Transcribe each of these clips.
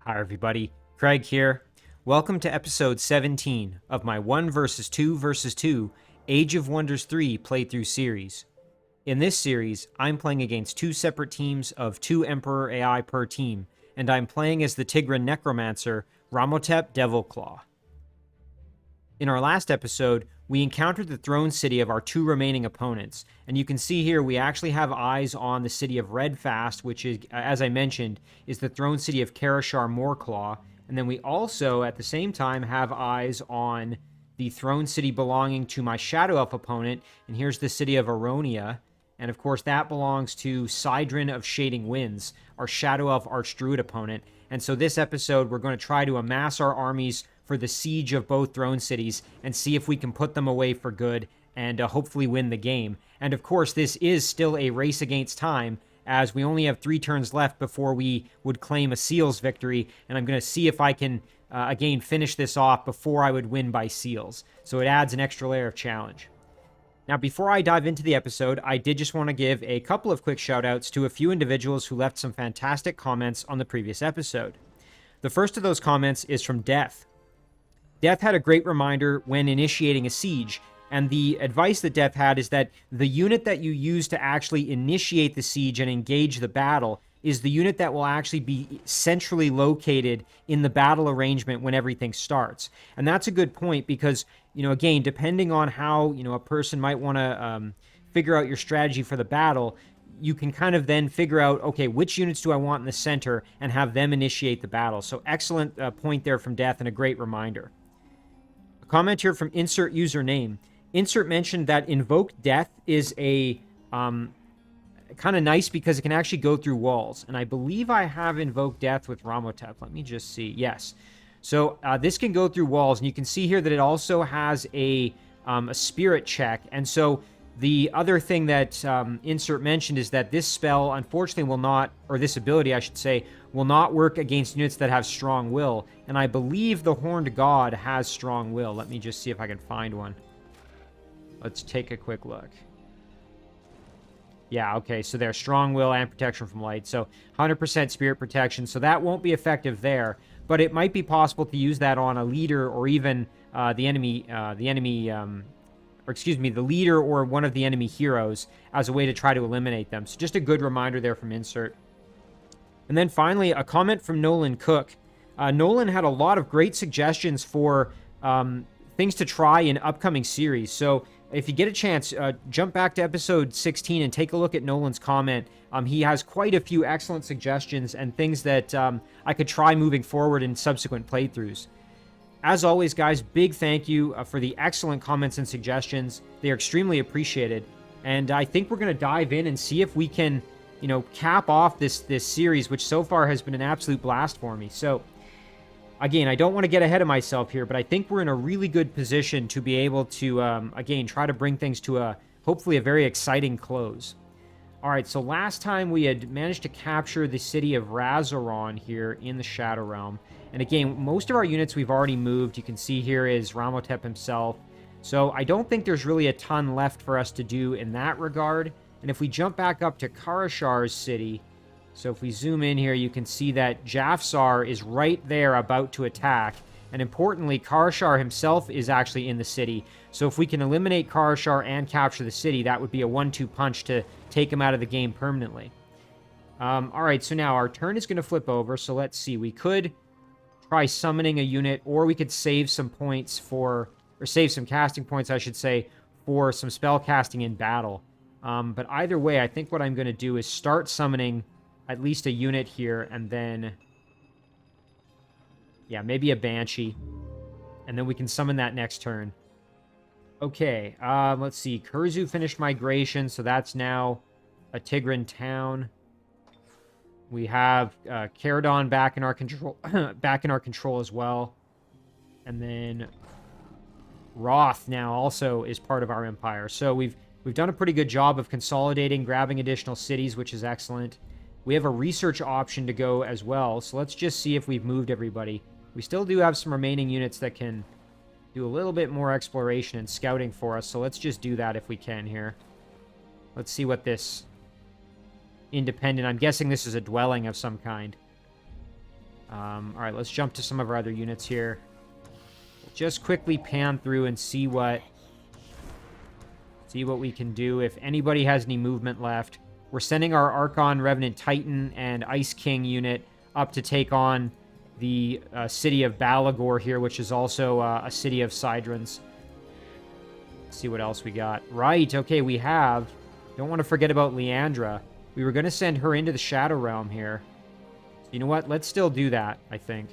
Hi everybody, Craig here. Welcome to episode 17 of my 1 vs 2 vs 2 Age of Wonders 3 playthrough series. In this series, I'm playing against two separate teams of 2 Emperor AI per team, and I'm playing as the Tigran Necromancer, Ramhotep Devilclaw. In our last episode, we encountered the throne city of our 2 remaining opponents, and you can see here we actually have eyes on the city of Redfast, which is, as I mentioned, is the throne city of Karashar Moreclaw, and then we also, at the same time, have eyes on the throne city belonging to my Shadow Elf opponent, and here's the city of Aronia, and of course that belongs to Sidron of Shading Winds, our Shadow Elf Archdruid opponent, and so this episode we're going to try to amass our armies for the siege of both throne cities and see if we can put them away for good and hopefully win the game. And of course, this is still a race against time, as we only have 3 turns left before we would claim a seals victory, and I'm going to see if I can, again, finish this off before I would win by seals. So it adds an extra layer of challenge. Now, before I dive into the episode, I did just want to give a couple of quick shout-outs to a few individuals who left some fantastic comments on the previous episode. The first of those comments is from Death. Death had a great reminder when initiating a siege, and the advice that Death had is that the unit that you use to actually initiate the siege and engage the battle is the unit that will actually be centrally located in the battle arrangement when everything starts. And that's a good point because, again, depending on how, a person might want to figure out your strategy for the battle, you can kind of then figure out, okay, which units do I want in the center and have them initiate the battle. So excellent point there from Death and a great reminder. Comment here from Insert Username. Insert mentioned that Invoke Death is a kind of nice because it can actually go through walls. And I believe I have Invoke Death with Ramhotep. Let me just see. Yes. So this can go through walls. And you can see here that it also has a spirit check. And so the other thing that Insert mentioned is that this spell, unfortunately, will not, or this ability, I should say, will not work against units that have strong will. And I believe the Horned God has strong will. Let me just see if I can find one. Let's take a quick look. Yeah, okay, so there's strong will and protection from light. So 100% spirit protection. So that won't be effective there. But it might be possible to use that on a leader or even the leader or one of the enemy heroes as a way to try to eliminate them. So just a good reminder there from Insert. And then finally, a comment from Nolan Cook. Nolan had a lot of great suggestions for things to try in upcoming series. So if you get a chance, jump back to episode 16 and take a look at Nolan's comment. He has quite a few excellent suggestions and things that I could try moving forward in subsequent playthroughs. As always, guys, big thank you for the excellent comments and suggestions. They are extremely appreciated. And I think we're going to dive in and see if we can, cap off this series, which so far has been an absolute blast for me. So, again, I don't want to get ahead of myself here, but I think we're in a really good position to be able to, again, try to bring things to hopefully a very exciting close. All right, so last time we had managed to capture the city of Razaron here in the Shadow Realm. And again, most of our units we've already moved. You can see here is Ramhotep himself. So I don't think there's really a ton left for us to do in that regard. And if we jump back up to Karashar's city, so if we zoom in here, you can see that Jafsar is right there about to attack. And importantly, Karashar himself is actually in the city. So if we can eliminate Karashar and capture the city, that would be a 1-2 punch to take him out of the game permanently. All right, so now our turn is going to flip over. So let's see. We could try summoning a unit, or we could save some points for, or save some casting points, I should say, for some spell casting in battle. But either way, I think what I'm going to do is start summoning at least a unit here, and then, yeah, maybe a Banshee, and then we can summon that next turn. Okay, let's see. Kurzu finished migration, so that's now a Tigran town. We have Caradon back in our control, as well, and then Roth now also is part of our empire. So we've done a pretty good job of consolidating, grabbing additional cities, which is excellent. We have a research option to go as well, so let's just see if we've moved everybody. We still do have some remaining units that can do a little bit more exploration and scouting for us, so let's just do that if we can here. Let's see what this independent, I'm guessing this is a dwelling of some kind. All right, let's jump to some of our other units here. Just quickly pan through and see what we can do. If anybody has any movement left, we're sending our Archon, Revenant Titan, and Ice King unit up to take on the city of Balagor here, which is also a city of Sidrons. Let's see what else we got. Right, okay, we have... Don't want to forget about Leandra. We were going to send her into the Shadow Realm here. So you know what? Let's still do that, I think.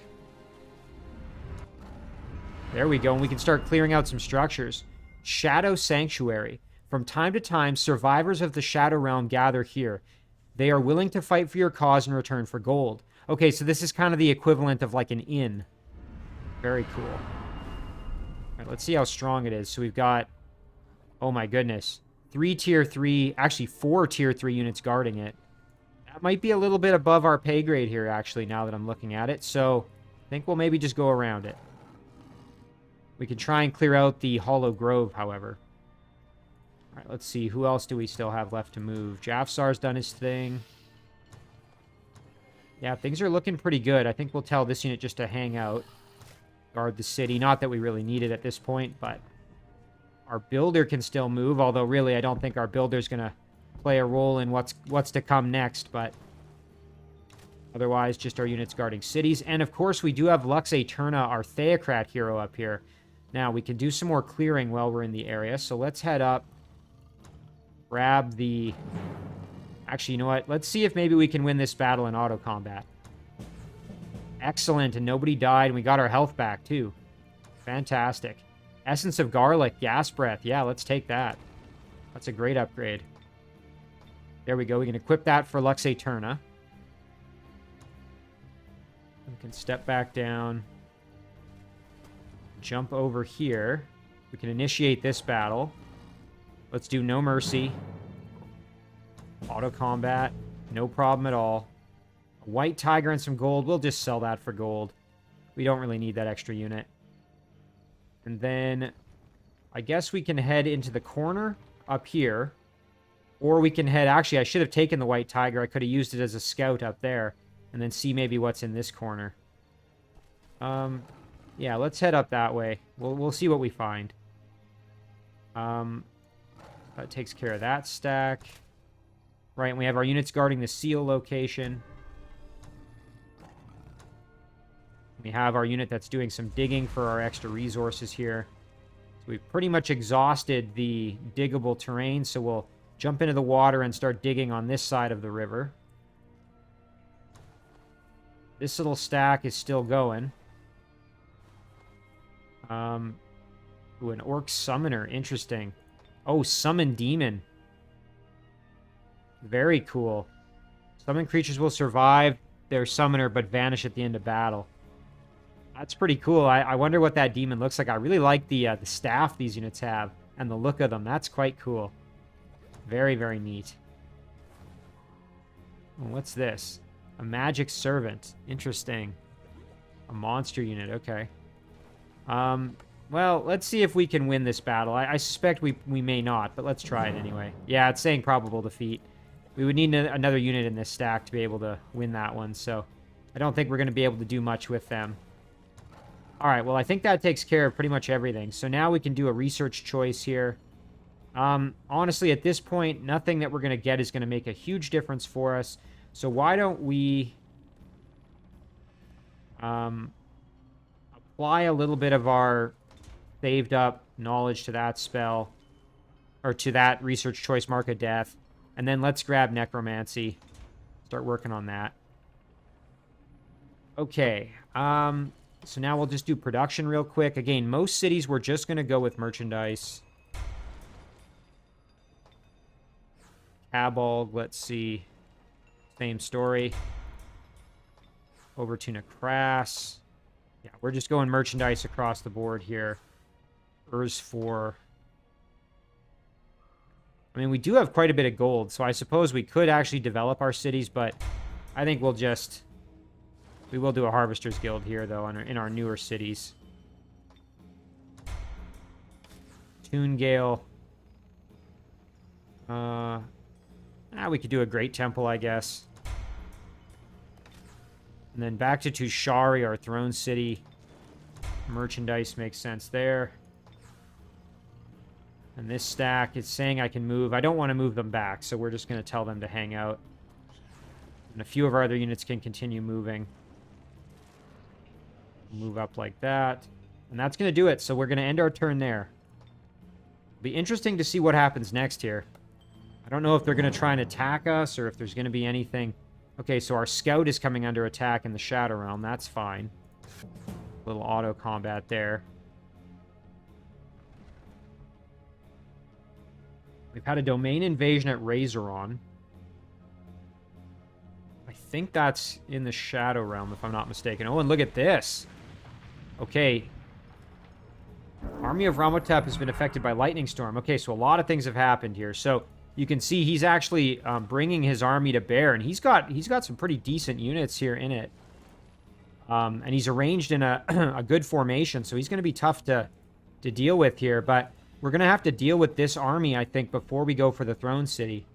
There we go, and we can start clearing out some structures. Shadow Sanctuary. From time to time, survivors of the Shadow Realm gather here. They are willing to fight for your cause in return for gold. Okay, so this is kind of the equivalent of like an inn. Very cool. All right, let's see how strong it is. So we've got... Oh my goodness. 3 tier 3, actually 4 tier 3 units guarding it. That might be a little bit above our pay grade here, actually, now that I'm looking at it. So I think we'll maybe just go around it. We can try and clear out the Hollow Grove, however. All right, let's see. Who else do we still have left to move? Jafsar's done his thing. Yeah, things are looking pretty good. I think we'll tell this unit just to hang out. Guard the city. Not that we really need it at this point, but... Our builder can still move, although really I don't think our builder's going to play a role in what's to come next, but otherwise just our units guarding cities. And of course we do have Lux Aeterna, our Theocrat hero up here. Now we can do some more clearing while we're in the area, so let's head up, grab the... Actually, you know what? Let's see if maybe we can win this battle in auto combat. Excellent, and nobody died, and we got our health back too. Fantastic. Essence of Garlic, Gas Breath. Yeah, let's take that. That's a great upgrade. There we go. We can equip that for Lux Aeterna. We can step back down. Jump over here. We can initiate this battle. Let's do No Mercy. Auto combat. No problem at all. A White Tiger and some gold. We'll just sell that for gold. We don't really need that extra unit. And then I guess we can head into the corner up here. Or we can head... Actually, I should have taken the White Tiger. I could have used it as a scout up there. And then see maybe what's in this corner. Yeah, let's head up that way. We'll see what we find. That takes care of that stack. Right, and we have our units guarding the seal location. We have our unit that's doing some digging for our extra resources here. So we've pretty much exhausted the diggable terrain, so we'll jump into the water and start digging on this side of the river. This little stack is still going. Ooh, an Orc Summoner. Interesting. Oh, Summon Demon. Very cool. Summon creatures will survive their summoner but vanish at the end of battle. That's pretty cool. I wonder what that demon looks like. I really like the staff these units have and the look of them. That's quite cool. Very, very neat. What's this? A Magic Servant. Interesting. A monster unit. Okay. Well, let's see if we can win this battle. I suspect we may not, but let's try it anyway. Yeah, it's saying probable defeat. We would need another unit in this stack to be able to win that one, so I don't think we're going to be able to do much with them. Alright, well, I think that takes care of pretty much everything. So now we can do a research choice here. Honestly, at this point, nothing that we're going to get is going to make a huge difference for us. So why don't we apply a little bit of our saved up knowledge to that spell, or to that research choice, Mark of Death, and then let's grab Necromancy. Start working on that. Okay, so now we'll just do production real quick. Again, most cities we're just going to go with merchandise. Cabalg, let's see. Same story. Over to Necras. Yeah, we're just going merchandise across the board here. Urs 4. I mean, we do have quite a bit of gold, so I suppose we could actually develop our cities, but I think we'll just... We will do a Harvester's Guild here, though, in our newer cities. Toongale. We could do a Great Temple, I guess. And then back to Tushari, our throne city. Merchandise makes sense there. And this stack is saying I can move. I don't want to move them back, so we're just going to tell them to hang out. And a few of our other units can continue moving. Move up like that. And that's going to do it, so we're going to end our turn there. It'll be interesting to see what happens next here. I don't know if they're going to try and attack us, or if there's going to be anything. Okay, so our scout is coming under attack in the Shadow Realm. That's fine. Little auto combat there. We've had a domain invasion at Razoron. I think that's in the Shadow Realm, if I'm not mistaken. Oh, and look at this. Okay. Army of Ramhotep has been affected by Lightning Storm. Okay, so a lot of things have happened here. So you can see he's actually bringing his army to bear, and he's got some pretty decent units here in it. And he's arranged in a good formation, so he's going to be tough to deal with here. But we're going to have to deal with this army, I think, before we go for the Throne City.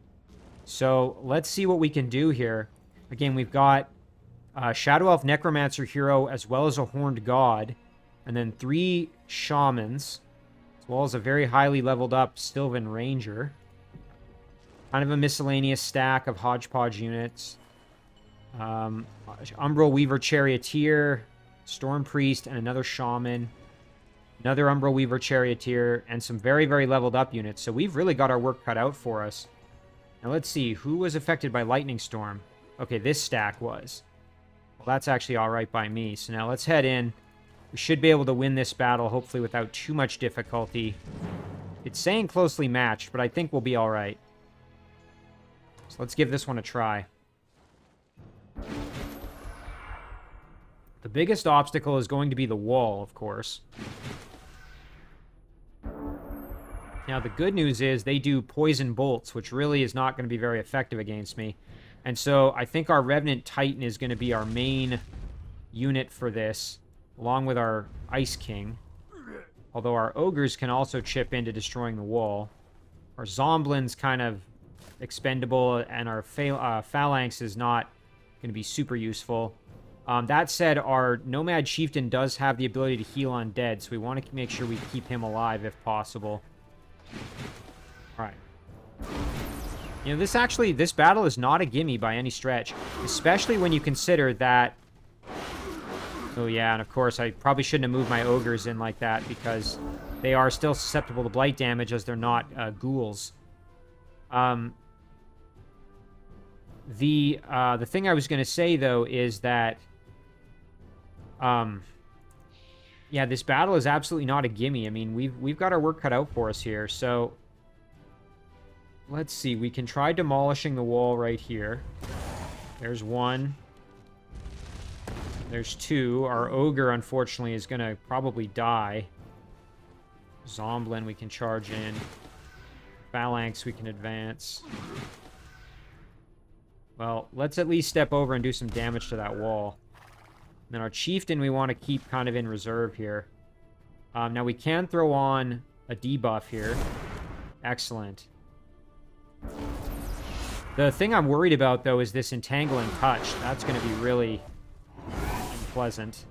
So let's see what we can do here. Again, we've got Shadow Elf Necromancer hero, as well as a Horned God. And then 3 Shamans, as well as a very highly leveled up Sylvan Ranger. Kind of a miscellaneous stack of hodgepodge units. Umbral Weaver Charioteer, Storm Priest, and another Shaman. Another Umbral Weaver Charioteer, and some very, very leveled up units. So we've really got our work cut out for us. Now let's see, who was affected by Lightning Storm? Okay, this stack was. Well, that's actually alright by me. So now let's head in. We should be able to win this battle, hopefully without too much difficulty. It's saying closely matched, but I think we'll be alright. So let's give this one a try. The biggest obstacle is going to be the wall, of course. Now, the good news is they do poison bolts, which really is not going to be very effective against me. And so I think our Revenant Titan is going to be our main unit for this, along with our Ice King. Although our Ogres can also chip into destroying the wall. Our Zomblin's kind of expendable, and our Phalanx is not going to be super useful. That said, our Nomad Chieftain does have the ability to heal undead, so we want to make sure we keep him alive if possible. Alright. You know, this battle is not a gimme by any stretch, especially when you consider that... Oh yeah, and of course, I probably shouldn't have moved my Ogres in like that, because they are still susceptible to blight damage as they're not ghouls. The thing I was going to say, though, is that... yeah, this battle is absolutely not a gimme. I mean, we've got our work cut out for us here, so... Let's see, we can try demolishing the wall right here. There's 1. There's 2. Our Ogre, unfortunately, is going to probably die. Zomblin, we can charge in. Phalanx, we can advance. Well, let's at least step over and do some damage to that wall. And then our Chieftain we want to keep kind of in reserve here. Now we can throw on a debuff here. Excellent. The thing I'm worried about, though, is this Entangle and Touch. That's going to be really unpleasant.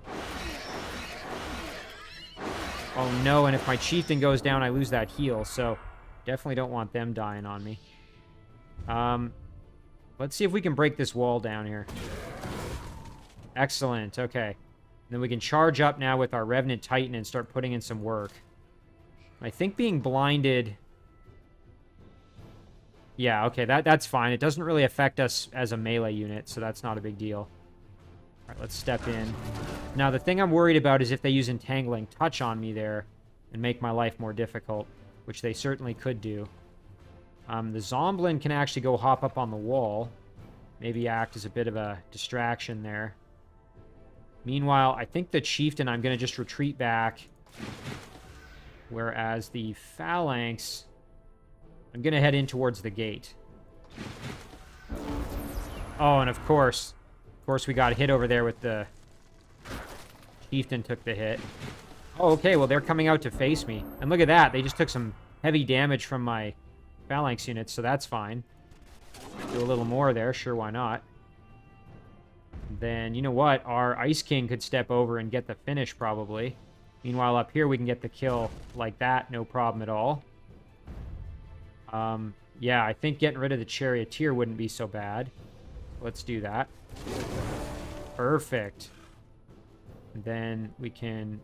Oh no, and if my Chieftain goes down, I lose that heal, so definitely don't want them dying on me. Let's see if we can break this wall down here. Excellent, okay. Then we can charge up now with our Revenant Titan and start putting in some work. I think being blinded... Yeah, okay, that's fine. It doesn't really affect us as a melee unit, so that's not a big deal. Alright, let's step in. Now, the thing I'm worried about is if they use Entangling Touch on me there and make my life more difficult, which they certainly could do. The Zomblin can actually go hop up on the wall. Maybe act as a bit of a distraction there. Meanwhile, I think the Chieftain, I'm going to just retreat back. Whereas the Phalanx, I'm going to head in towards the gate. Oh, and of course we got hit over there with the... Chieftain took the hit. Oh, okay, well, they're coming out to face me. And look at that, they just took some heavy damage from my Phalanx units, so that's fine. Do a little more there, sure, why not? Then, you know what? Our Ice King could step over and get the finish, probably. Meanwhile, up here, we can get the kill like that. No problem at all. Yeah, I think getting rid of the Charioteer wouldn't be so bad. Let's do that. Perfect. And then we can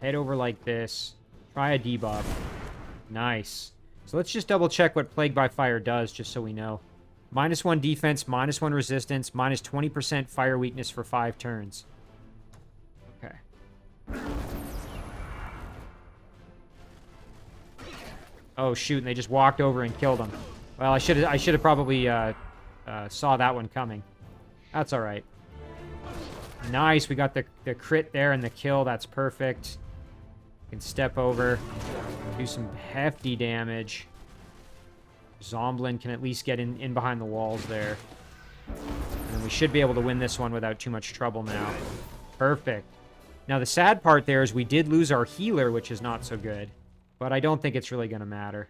head over like this. Try a debuff. Nice. So let's just double check what Plague by Fire does, just so we know. -1 defense, -1 resistance, -20% fire weakness for 5 turns. Okay. Oh shoot! And they just walked over and killed him. Well, I should have probably saw that one coming. That's all right. Nice. We got the crit there and the kill. That's perfect. We can step over, do some hefty damage. Zomblin can at least get in behind the walls there. And we should be able to win this one without too much trouble now. Perfect. Now, the sad part there is we did lose our healer, which is not so good. But I don't think it's really going to matter.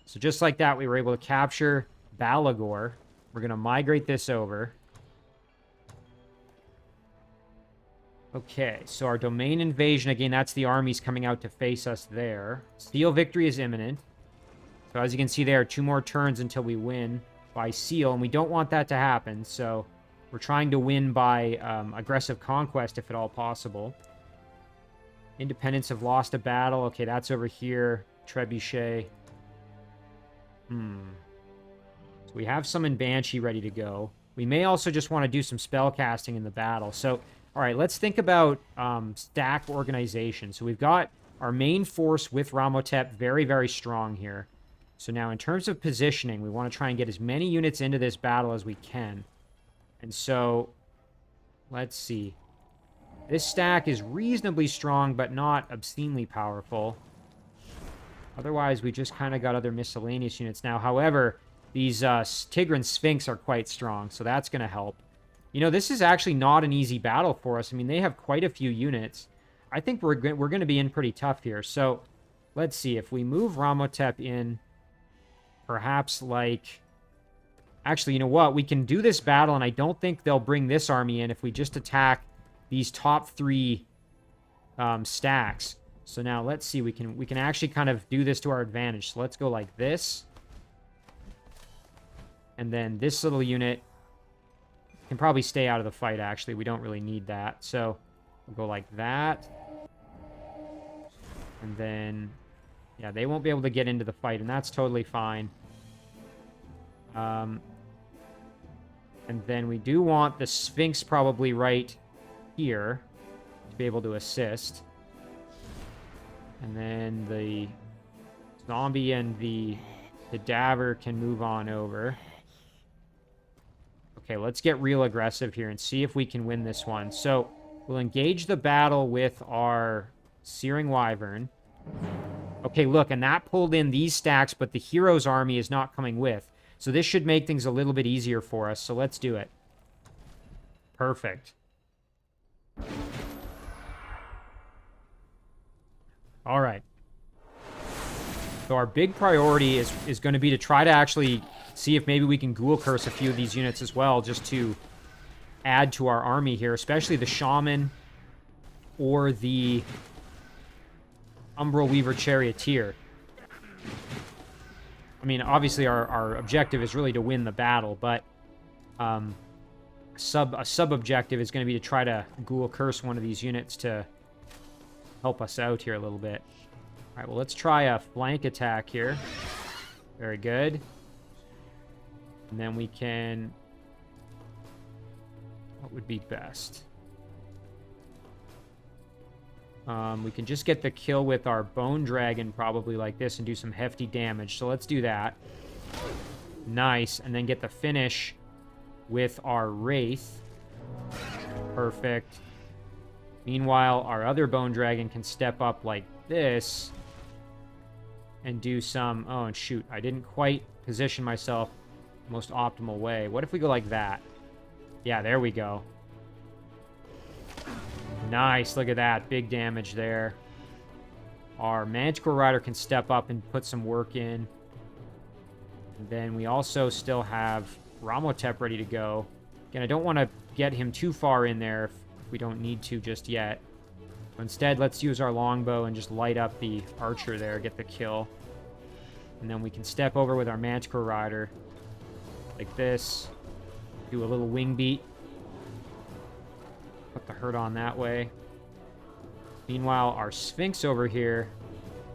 So just like that, we were able to capture Balagor. We're going to migrate this over. Okay, so our domain invasion, again, that's the armies coming out to face us there. Seal victory is imminent. So as you can see there, 2 more turns until we win by seal, and we don't want that to happen, so we're trying to win by aggressive conquest if at all possible. Independents have lost a battle. Okay, that's over here. Trebuchet. So we have some in Banshee ready to go. We may also just want to do some spell casting in the battle. So, all right, let's think about stack organization. So we've got our main force with Ramhotep very, very strong here. So now in terms of positioning, we want to try and get as many units into this battle as we can. And so, let's see. This stack is reasonably strong, but not obscenely powerful. Otherwise, we just kind of got other miscellaneous units now. However, these Tigran Sphinx are quite strong, so that's going to help. You know, this is actually not an easy battle for us. I mean, they have quite a few units. I think we're going to be in pretty tough here. So, let's see. If we move Ramhotep in, perhaps like... Actually, you know what? We can do this battle, and I don't think they'll bring this army in if we just attack these top 3 stacks. So now, let's see. We can actually kind of do this to our advantage. So let's go like this. And then this little unit can probably stay out of the fight, actually. We don't really need that. So we'll go like that. And then, yeah, they won't be able to get into the fight, and that's totally fine. And then we do want the Sphinx probably right here to be able to assist. And then the zombie and the cadaver can move on over. Okay, let's get real aggressive here and see if we can win this one. So we'll engage the battle with our Searing Wyvern. Okay, look, and that pulled in these stacks, but the hero's army is not coming with. So this should make things a little bit easier for us. So let's do it. Perfect. All right. So our big priority is going to be to try to actually see if maybe we can Ghoul Curse a few of these units as well, just to add to our army here, especially the Shaman or the Umbral Weaver Charioteer. I mean, obviously our objective is really to win the battle, but a sub-objective is going to be to try to Ghoul Curse one of these units to help us out here a little bit. All right, well, let's try a flank attack here. Very good. And then we can... What would be best? We can just get the kill with our Bone Dragon probably like this and do some hefty damage. So let's do that. Nice. And then get the finish with our Wraith. Perfect. Meanwhile, our other Bone Dragon can step up like this and do some... Oh, and shoot. I didn't quite position myself the most optimal way. What if we go like that? Yeah, there we go. Nice, look at that. Big damage there. Our Manticore Rider can step up and put some work in. And then we also still have Ramhotep ready to go. Again, I don't want to get him too far in there if we don't need to just yet. Instead, let's use our longbow and just light up the archer there, get the kill. And then we can step over with our Manticore Rider like this. Do a little wing beat. Put the hurt on that way. Meanwhile, our Sphinx over here,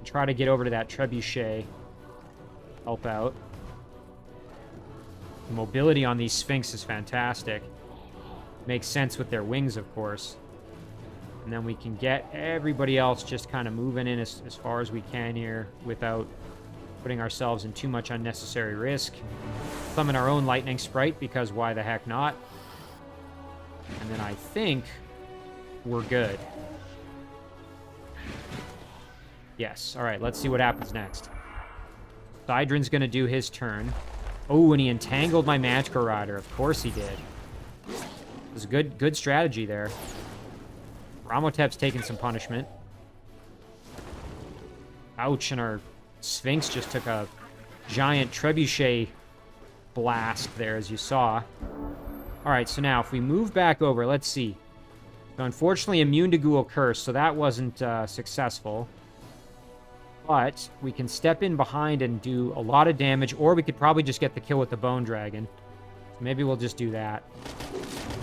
try to get over to that Trebuchet. Help out. The mobility on these Sphinx is fantastic. Makes sense with their wings, of course. And then we can get everybody else just kind of moving in as far as we can here without putting ourselves in too much unnecessary risk. Summon our own lightning sprite, because why the heck not? And then I think we're good. Yes. All right, let's see what happens next. Sidron's going to do his turn. Oh, and he entangled my Manticore Rider. Of course he did. It was a good strategy there. Ramhotep's taking some punishment. Ouch, and our Sphinx just took a giant Trebuchet blast there, as you saw. All right, so now if we move back over, let's see. So unfortunately, immune to Ghoul Curse, so that wasn't successful. But we can step in behind and do a lot of damage, or we could probably just get the kill with the Bone Dragon. So maybe we'll just do that.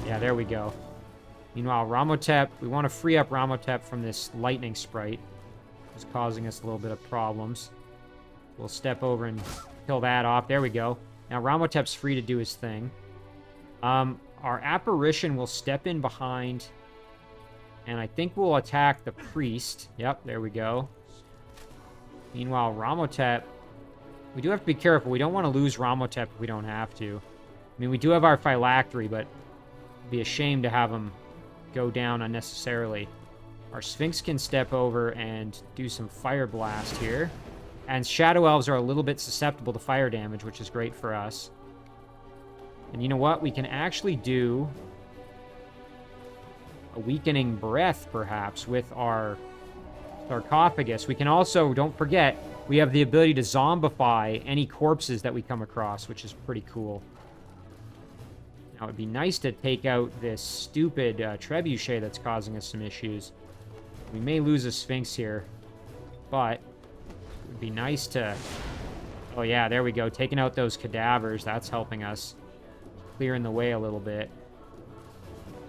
Yeah, there we go. Meanwhile, Ramhotep, we want to free up Ramhotep from this lightning sprite. It's causing us a little bit of problems. We'll step over and kill that off. There we go. Now Ramhotep's free to do his thing. Our Apparition will step in behind, and I think we'll attack the Priest. Yep, there we go. Meanwhile, Ramhotep, we do have to be careful. We don't want to lose Ramhotep if we don't have to. I mean, we do have our Phylactery, but it'd be a shame to have him go down unnecessarily. Our Sphinx can step over and do some Fire Blast here. And Shadow Elves are a little bit susceptible to fire damage, which is great for us. And you know what? We can actually do a Weakening Breath, perhaps, with our Sarcophagus. We can also, don't forget, we have the ability to zombify any corpses that we come across, which is pretty cool. Now, it'd be nice to take out this stupid Trebuchet that's causing us some issues. We may lose a Sphinx here, but it would be nice to... Oh, yeah, there we go. Taking out those cadavers, that's helping us. Clearing the way a little bit.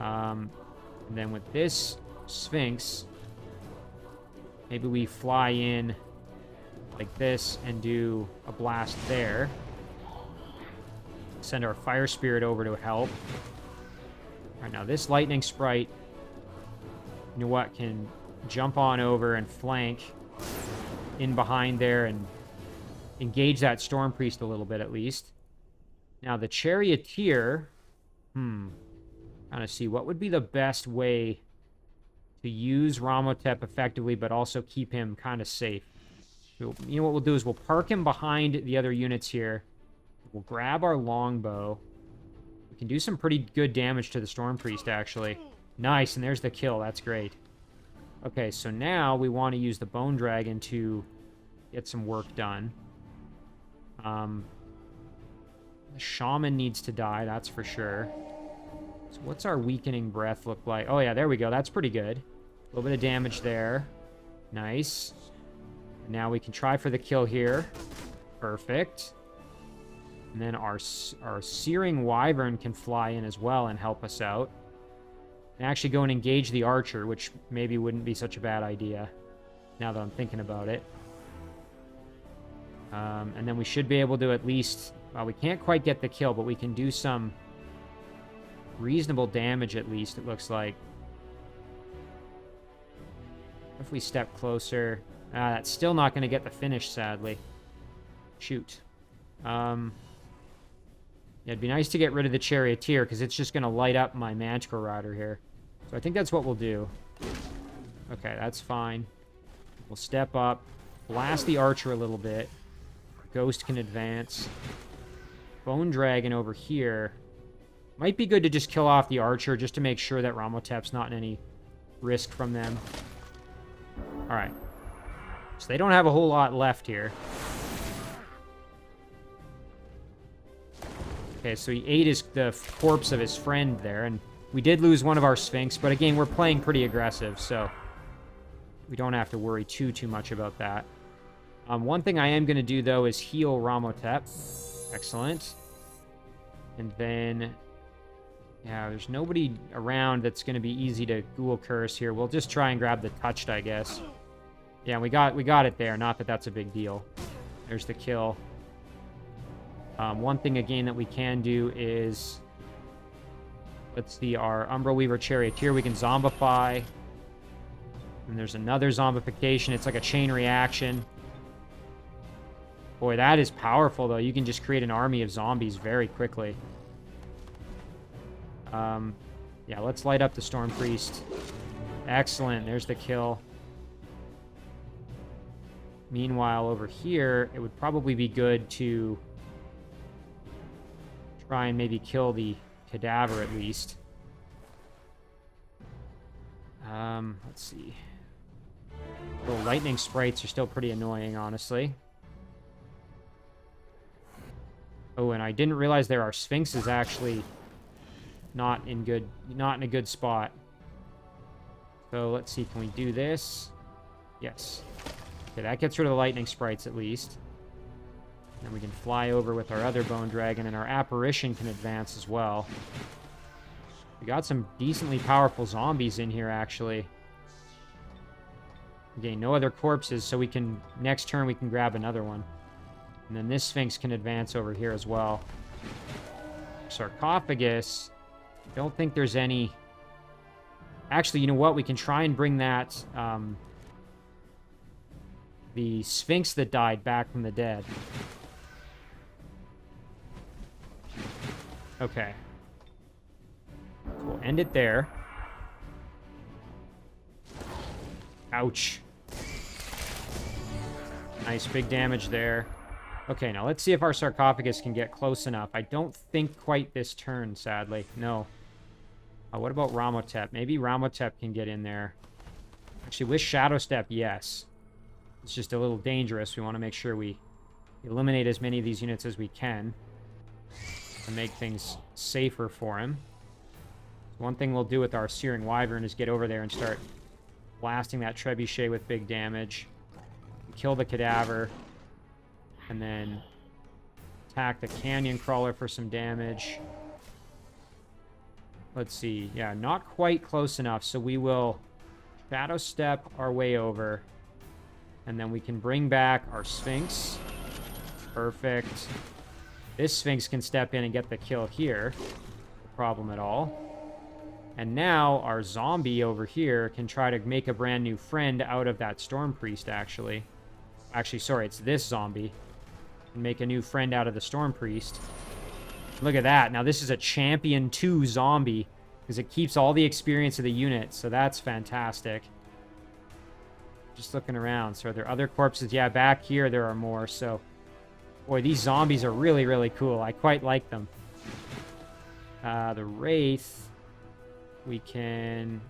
And then with this Sphinx... Maybe we fly in like this and do a blast there. Send our Fire Spirit over to help. All right, now this Lightning Sprite, you know what, can jump on over and flank in behind there and engage that Storm Priest a little bit at least. Now the Charioteer, kind of see what would be the best way to use Ramhotep effectively, but also keep him kind of safe. You know what we'll do is we'll park him behind the other units here. We'll grab our longbow. We can do some pretty good damage to the Storm Priest, actually. Nice, and there's the kill. That's great. Okay, so now we want to use the Bone Dragon to get some work done. The Shaman needs to die, that's for sure. So what's our Weakening Breath look like? Oh, yeah, there we go. That's pretty good. A little bit of damage there. Nice. Now we can try for the kill here. Perfect. And then our Searing Wyvern can fly in as well and help us out. And actually go and engage the Archer, which maybe wouldn't be such a bad idea, now that I'm thinking about it. And then we should be able to at least... Well, we can't quite get the kill, but we can do some reasonable damage at least, it looks like. If we step closer... that's still not going to get the finish, sadly. Shoot. Yeah, it'd be nice to get rid of the Charioteer, because it's just going to light up my Manticore Rider here. So I think that's what we'll do. Okay, that's fine. We'll step up, blast the Archer a little bit. Ghost can advance. Bone Dragon over here. Might be good to just kill off the Archer, just to make sure that Ramhotep's not in any risk from them. Alright. So they don't have a whole lot left here. Okay, so he ate the corpse of his friend there, and we did lose one of our Sphinx, but again, we're playing pretty aggressive, so we don't have to worry too much about that. One thing I am going to do, though, is heal Ramhotep. Excellent. And then, yeah, there's nobody around that's going to be easy to Ghoul Curse here. We'll just try and grab the Touched, I guess. Yeah, we got it there. Not that that's a big deal. There's the kill. One thing, again, that we can do is... Let's see, our Umbral Weaver Charioteer, we can zombify. And there's another zombification. It's like a chain reaction. Boy, that is powerful, though. You can just create an army of zombies very quickly. Yeah, let's light up the Storm Priest. Excellent. There's the kill. Meanwhile, over here, it would probably be good to try and maybe kill the Cadaver at least. Let's see. The lightning sprites are still pretty annoying, honestly. Oh, and I didn't realize there are Sphinxes actually not in a good spot. So let's see, can we do this? Yes. Okay, that gets rid of the lightning sprites at least. And we can fly over with our other Bone Dragon, and our Apparition can advance as well. We got some decently powerful zombies in here, actually. Again, no other corpses, so we can... Next turn, we can grab another one. And then this Sphinx can advance over here as well. Sarcophagus. Don't think there's any... Actually, you know what? We can try and bring that... the Sphinx that died back from the dead. Okay. We'll end it there. Ouch. Nice big damage there. Okay, now let's see if our Sarcophagus can get close enough. I don't think quite this turn, sadly. No. What about Ramhotep? Maybe Ramhotep can get in there. Actually, with Shadow Step, yes. It's just a little dangerous. We want to make sure we eliminate as many of these units as we can to make things safer for him. One thing we'll do with our Searing Wyvern is get over there and start blasting that Trebuchet with big damage. Kill the Cadaver. And then attack the Canyon Crawler for some damage. Let's see. Yeah, not quite close enough, so we will Shadow Step our way over. And then we can bring back our Sphinx. Perfect. This Sphinx can step in and get the kill here. No problem at all. And now our zombie over here can try to make a brand new friend out of that Storm Priest, actually. Actually, sorry, it's this zombie. And make a new friend out of the Storm Priest. Look at that. Now this is a Champion 2 zombie, because it keeps all the experience of the unit, so that's fantastic. Just looking around. So are there other corpses? Yeah, back here there are more, so... Boy, these zombies are really, really cool. I quite like them. The Wraith... We can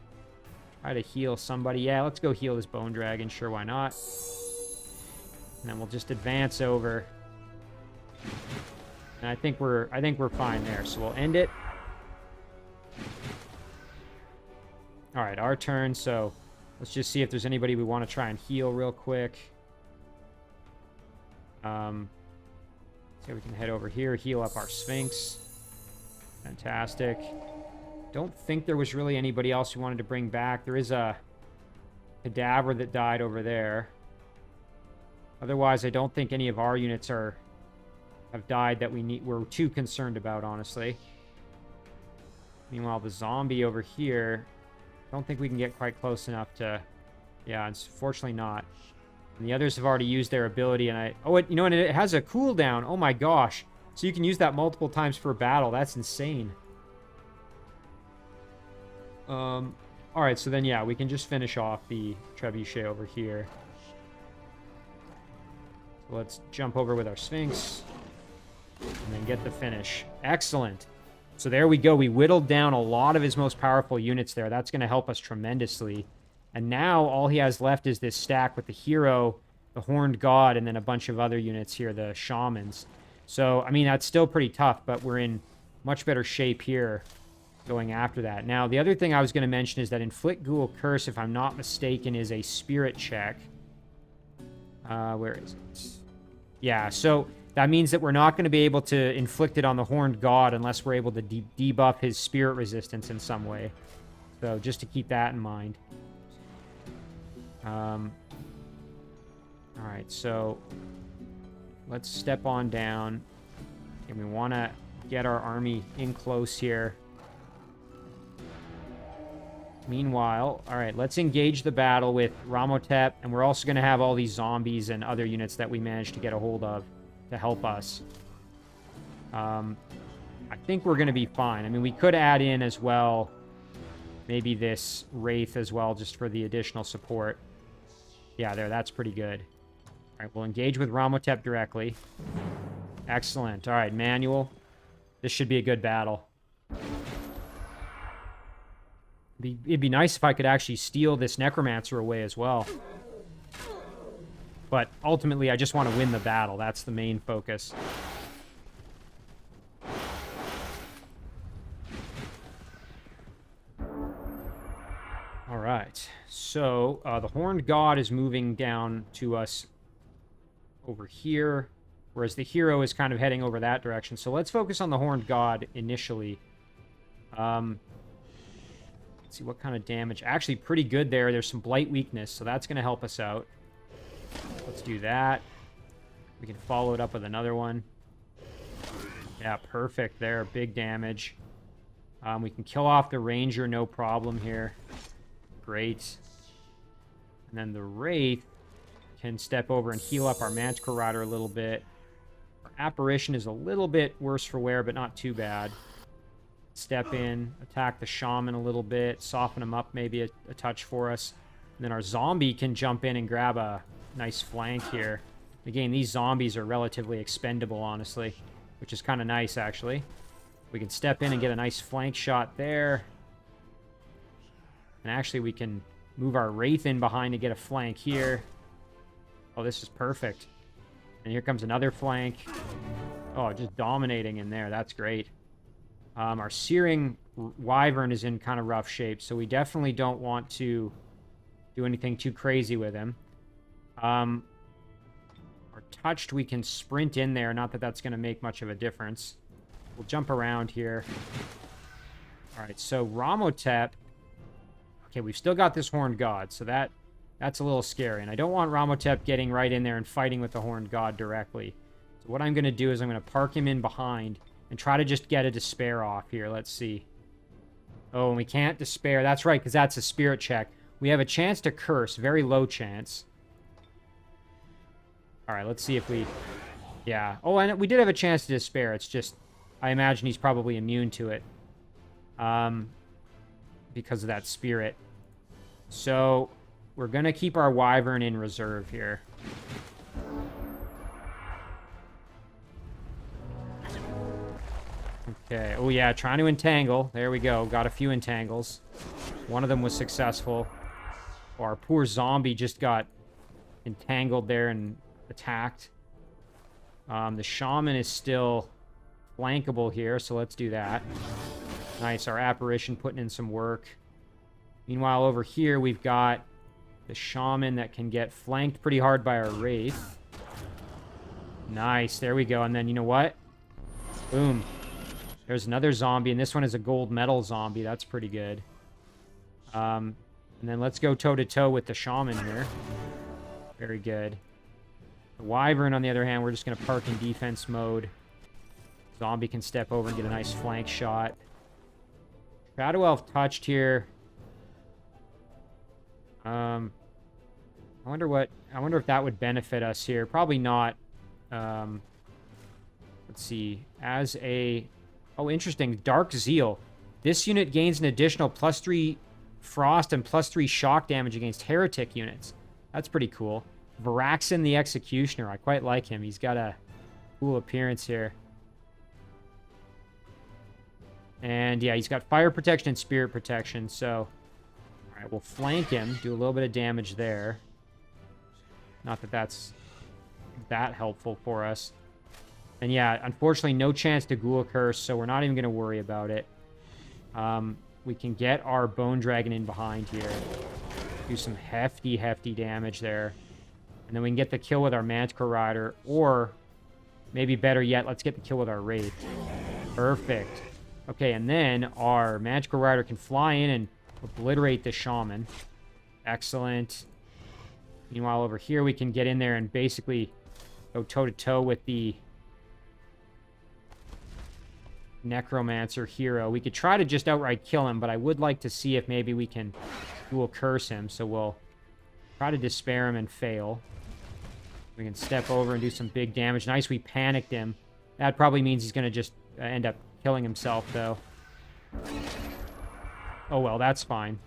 try to heal somebody. Yeah, let's go heal this Bone Dragon. Sure, why not? And then we'll just advance over. And I think we're fine there. So we'll end it. All right, our turn. So let's just see if there's anybody we want to try and heal real quick. So we can head over here, heal up our Sphinx. Fantastic. Don't think there was really anybody else we wanted to bring back. There is a Cadaver that died over there. Otherwise, I don't think any of our units have died that we're too concerned about, honestly. Meanwhile, the zombie over here, I don't think we can get quite close enough to... Yeah, unfortunately not. And the others have already used their ability, and you know, and it has a cooldown. Oh my gosh. So you can use that multiple times per battle. That's insane. Alright, so then, yeah, we can just finish off the Trebuchet over here. So let's jump over with our Sphinx. And then get the finish. Excellent. So there we go. We whittled down a lot of his most powerful units there. That's going to help us tremendously. And now all he has left is this stack with the Hero, the Horned God, and then a bunch of other units here, the Shamans. So, I mean, that's still pretty tough, but we're in much better shape here going after that. Now, the other thing I was going to mention is that Inflict Ghoul Curse, if I'm not mistaken, is a spirit check. Where is it? Yeah, so that means that we're not going to be able to inflict it on the Horned God unless we're able to debuff his spirit resistance in some way. So just to keep that in mind. All right, so let's step on down. And we want to get our army in close here. Meanwhile, all right, let's engage the battle with Ramhotep, and we're also going to have all these zombies and other units that we managed to get a hold of to help us. I think we're going to be fine. I mean, we could add in as well maybe this Wraith as well, just for the additional support. Yeah, that's pretty good. All right, we'll engage with Ramhotep directly. Excellent. All right, Manual. This should be a good battle. It'd be nice if I could actually steal this Necromancer away as well. But ultimately, I just want to win the battle. That's the main focus. All right. So, the Horned God is moving down to us over here, whereas the hero is kind of heading over that direction. So let's focus on the Horned God initially. See what kind of damage. Actually, pretty good there. There's some blight weakness, so that's going to help us out. Let's do that. We can follow it up with another one. Yeah, perfect there. Big damage. We can kill off the ranger, no problem here. Great. And then the Wraith can step over and heal up our Manticore Rider a little bit. Our Apparition is a little bit worse for wear, but not too bad. Step in, attack the Shaman a little bit, soften him up maybe a touch for us. And then our zombie can jump in and grab a nice flank here. Again, these zombies are relatively expendable, honestly, which is kind of nice, actually. We can step in and get a nice flank shot there. And actually, we can move our Wraith in behind to get a flank here. Oh, this is perfect. And here comes another flank. Oh, just dominating in there. That's great. Our Searing Wyvern is in kind of rough shape, so we definitely don't want to do anything too crazy with him. Our Touched, we can sprint in there. Not that that's going to make much of a difference. We'll jump around here. All right, so Ramhotep. Okay, we've still got this Horned God, so that's a little scary. And I don't want Ramhotep getting right in there and fighting with the Horned God directly. So what I'm going to do is I'm going to park him in behind and try to just get a Despair off here. Let's see. Oh, and we can't Despair. That's right, because that's a spirit check. We have a chance to Curse. Very low chance. All right, let's see if we... Yeah. Oh, and we did have a chance to Despair. It's just... I imagine he's probably immune to it. Because of that spirit. So, we're going to keep our Wyvern in reserve here. Okay. Oh, yeah. Trying to entangle. There we go. Got a few entangles. One of them was successful. Oh, our poor zombie just got entangled there and attacked. The Shaman is still flankable here, so let's do that. Nice. Our Apparition putting in some work. Meanwhile, over here, we've got the Shaman that can get flanked pretty hard by our Wraith. Nice. There we go. And then, you know what? Boom. There's another zombie, and this one is a gold medal zombie. That's pretty good. And then let's go toe-to-toe with the Shaman here. Very good. The Wyvern, on the other hand, we're just going to park in defense mode. Zombie can step over and get a nice flank shot. Shadow Elf touched here. I wonder if that would benefit us here. Probably not. Let's see. As a... Oh, interesting. Dark Zeal. This unit gains an additional +3 frost and +3 shock damage against heretic units. That's pretty cool. Varaxin the Executioner. I quite like him. He's got a cool appearance here. And yeah, he's got fire protection and spirit protection. So, all right, we'll flank him. Do a little bit of damage there. Not that that's that helpful for us. And yeah, unfortunately, no chance to Ghoul Curse, so we're not even going to worry about it. We can get our Bone Dragon in behind here. Do some hefty, hefty damage there. And then we can get the kill with our Manticore Rider, or maybe better yet, let's get the kill with our Wraith. Perfect. Okay, and then our Manticore Rider can fly in and obliterate the Shaman. Excellent. Meanwhile, over here, we can get in there and basically go toe-to-toe with the Necromancer hero. We could try to just outright kill him, but I would like to see if maybe we can Dual Curse him. So we'll try to despair him and fail. We can step over and do some big damage. Nice, we panicked him. That probably means he's going to just end up killing himself, though. Oh, well, that's fine.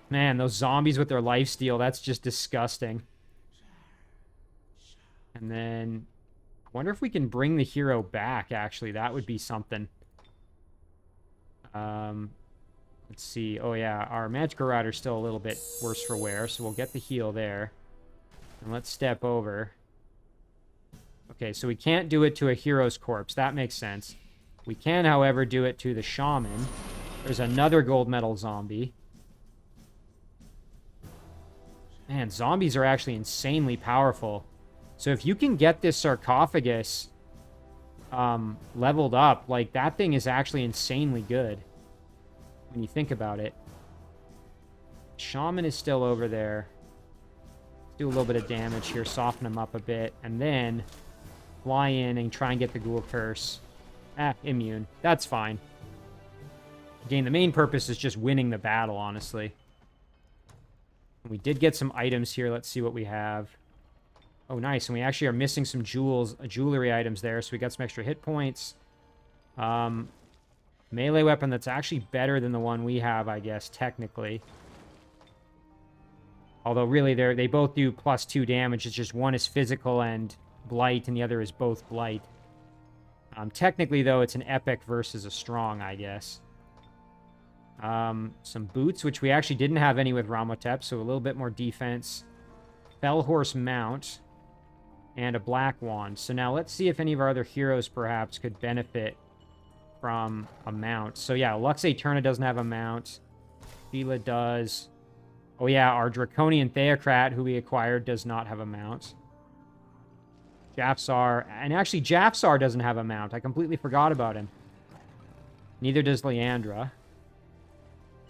Man, those zombies with their lifesteal, that's just disgusting. And then I wonder if we can bring the hero back, actually. That would be something. Let's see. Oh, yeah, our Magical Rider's still a little bit worse for wear, so we'll get the heal there. And let's step over. Okay, so we can't do it to a hero's corpse. That makes sense. We can, however, do it to the shaman. There's another gold medal zombie. Man, zombies are actually insanely powerful. So if you can get this sarcophagus leveled up, like, that thing is actually insanely good when you think about it. Shaman is still over there. Let's do a little bit of damage here, soften him up a bit, and then fly in and try and get the Ghoul Curse. Immune. That's fine. Again, the main purpose is just winning the battle, honestly. We did get some items here. Let's see what we have. Oh, nice. And we actually are missing some jewelry items there, so we got some extra hit points. Melee weapon that's actually better than the one we have, I guess, technically. Although, really, they both do +2 damage. It's just one is physical and blight, and the other is both blight. Technically, though, it's an epic versus a strong, I guess. Some boots, which we actually didn't have any with Ramhotep, so a little bit more defense. Fell Horse Mount. And a Black Wand. So now let's see if any of our other heroes, perhaps, could benefit from a mount. So yeah, Lux Aeterna doesn't have a mount. Sheila does. Oh yeah, our Draconian Theocrat, who we acquired, does not have a mount. Jafsar. And actually, Jafsar doesn't have a mount. I completely forgot about him. Neither does Leandra.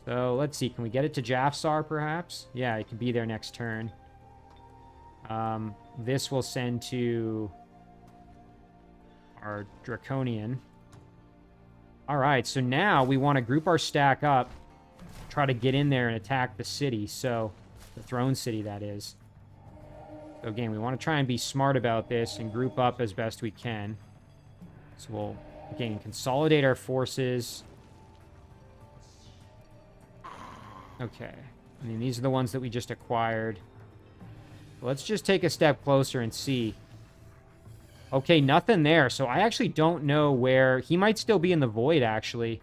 So, let's see. Can we get it to Jafsar, perhaps? Yeah, it could be there next turn. This will send to our Draconian. Alright, so now we want to group our stack up, try to get in there and attack the city. So, the Throne City, that is. So again, we want to try and be smart about this and group up as best we can. So we'll, again, consolidate our forces. Okay. I mean, these are the ones that we just acquired. Let's just take a step closer and see. Okay, nothing there. So I actually don't know where... He might still be in the Void, actually.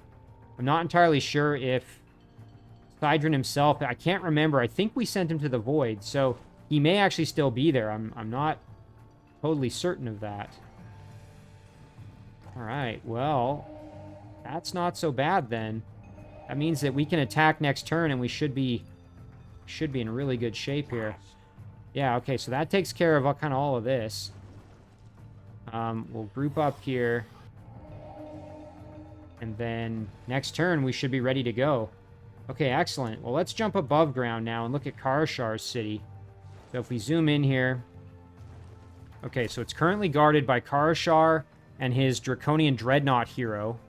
I'm not entirely sure if Tigran himself... I can't remember. I think we sent him to the Void, so... He may actually still be there. I'm not totally certain of that. Alright, well, that's not so bad then. That means that we can attack next turn and we should be in really good shape here. Yeah, okay, so that takes care of kind of all of this. We'll group up here. And then next turn we should be ready to go. Okay, excellent. Well, let's jump above ground now and look at Karashar City. So if we zoom in here... Okay, so it's currently guarded by Karashar and his Draconian Dreadnought hero.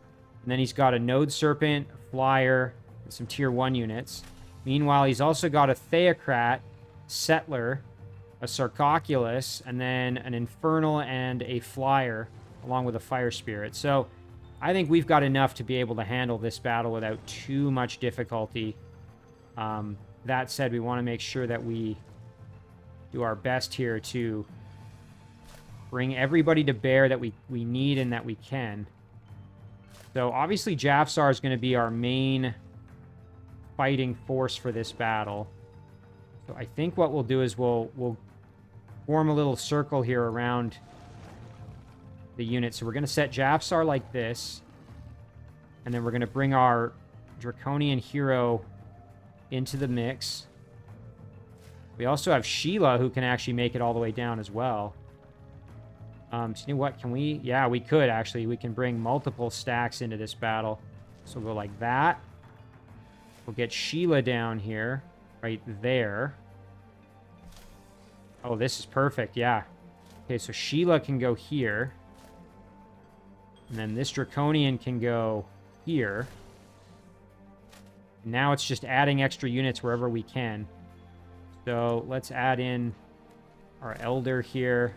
And then he's got a Node Serpent, a Flyer, and some Tier 1 units. Meanwhile, he's also got a Theocrat, Settler, a Sarcophagus, and then an Infernal and a Flyer, along with a Fire Spirit. So I think we've got enough to be able to handle this battle without too much difficulty. That said, we want to make sure that we do our best here to bring everybody to bear that we need and that we can. So obviously Jafsar is going to be our main fighting force for this battle. So I think what we'll do is we'll form a little circle here around the unit. So we're going to set Jafsar like this. And then we're going to bring our Draconian hero into the mix. We also have Sheila, who can actually make it all the way down as well. So you know what? Can we? Yeah, we could, actually. We can bring multiple stacks into this battle. So we'll go like that. We'll get Sheila down here. Right there. Oh, this is perfect. Yeah. Okay, so Sheila can go here. And then this Draconian can go here. Now it's just adding extra units wherever we can. So let's add in our Elder here.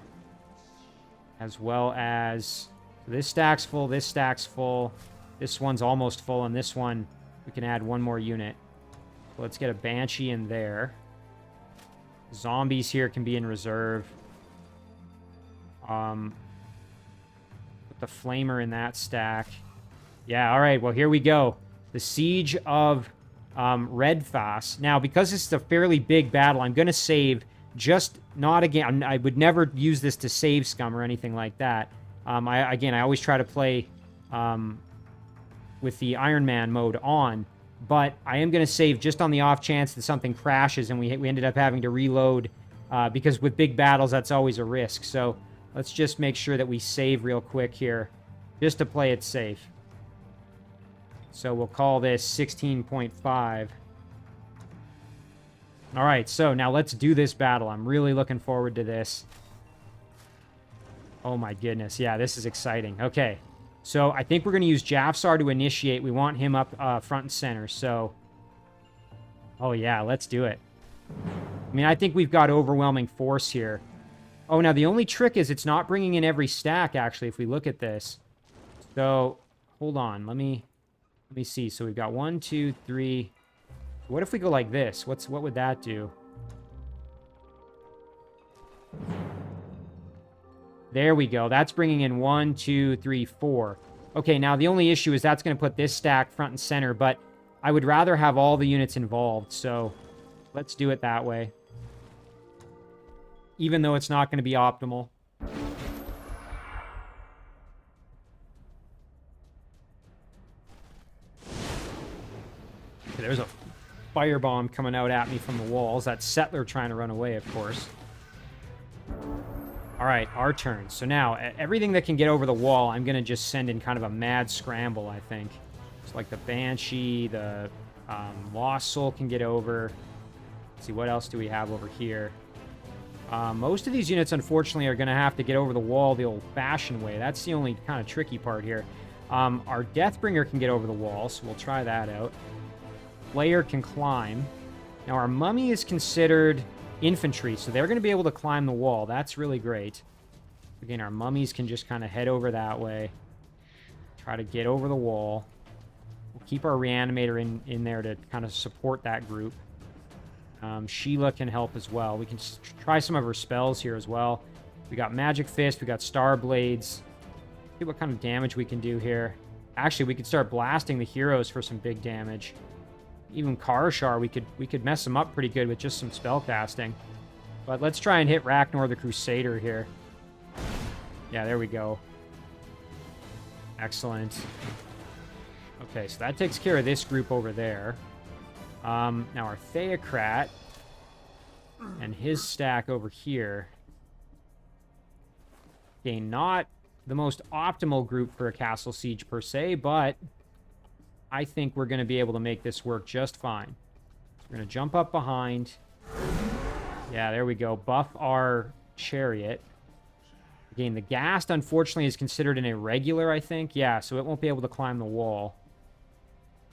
As well as... this stack's full, this stack's full. This one's almost full, and this one, we can add one more unit. So let's get a Banshee in there. Zombies here can be in reserve. Put the Flamer in that stack. Yeah, all right, well, here we go. The Siege of Redfast. Now, because this is a fairly big battle, I'm going to save, just not again. I would never use this to save scum or anything like that. I always try to play with the Ironman mode on, but I am going to save just on the off chance that something crashes and we ended up having to reload, because with big battles, that's always a risk. So let's just make sure that we save real quick here, just to play it safe. So we'll call this 16.5. All right, so now let's do this battle. I'm really looking forward to this. Oh my goodness. Yeah, this is exciting. Okay, so I think we're going to use Jafsar to initiate. We want him up front and center, so... oh yeah, let's do it. I mean, I think we've got overwhelming force here. Oh, now the only trick is it's not bringing in every stack, actually, if we look at this. So, hold on. Let me see. So we've got 1, 2, 3... what if we go like this? What would that do? There we go. That's bringing in 1, 2, 3, 4. Okay, now the only issue is that's going to put this stack front and center, but I would rather have all the units involved, so let's do it that way. Even though it's not going to be optimal. Okay, there's a firebomb coming out at me from the walls. That settler trying to run away, of course. All right, our turn. So now, everything that can get over the wall, I'm going to just send in kind of a mad scramble, I think. So like the Banshee, the Lost Soul can get over. Let's see, what else do we have over here? Most of these units, unfortunately, are going to have to get over the wall the old-fashioned way. That's the only kind of tricky part here. Our Deathbringer can get over the wall, so we'll try that out. Player can climb. Now, our Mummy is considered infantry, so they're going to be able to climb the wall. That's really great. Again, our Mummies can just kind of head over that way. Try to get over the wall. We'll keep our Reanimator in there to kind of support that group. Sheila can help as well. We can try some of her spells here as well. We got Magic Fist. We got Star Blades. See what kind of damage we can do here. Actually, we could start blasting the heroes for some big damage. Even Karashar, we could mess them up pretty good with just some spell casting. But let's try and hit Ragnar the Crusader here. Yeah, there we go. Excellent. Okay, so that takes care of this group over there. Now our Theocrat and his stack over here. Okay, not the most optimal group for a castle siege per se, but I think we're going to be able to make this work just fine. So we're going to jump up behind. Yeah, there we go. Buff our chariot. Again, the Ghast, unfortunately, is considered an irregular, I think. Yeah, so it won't be able to climb the wall.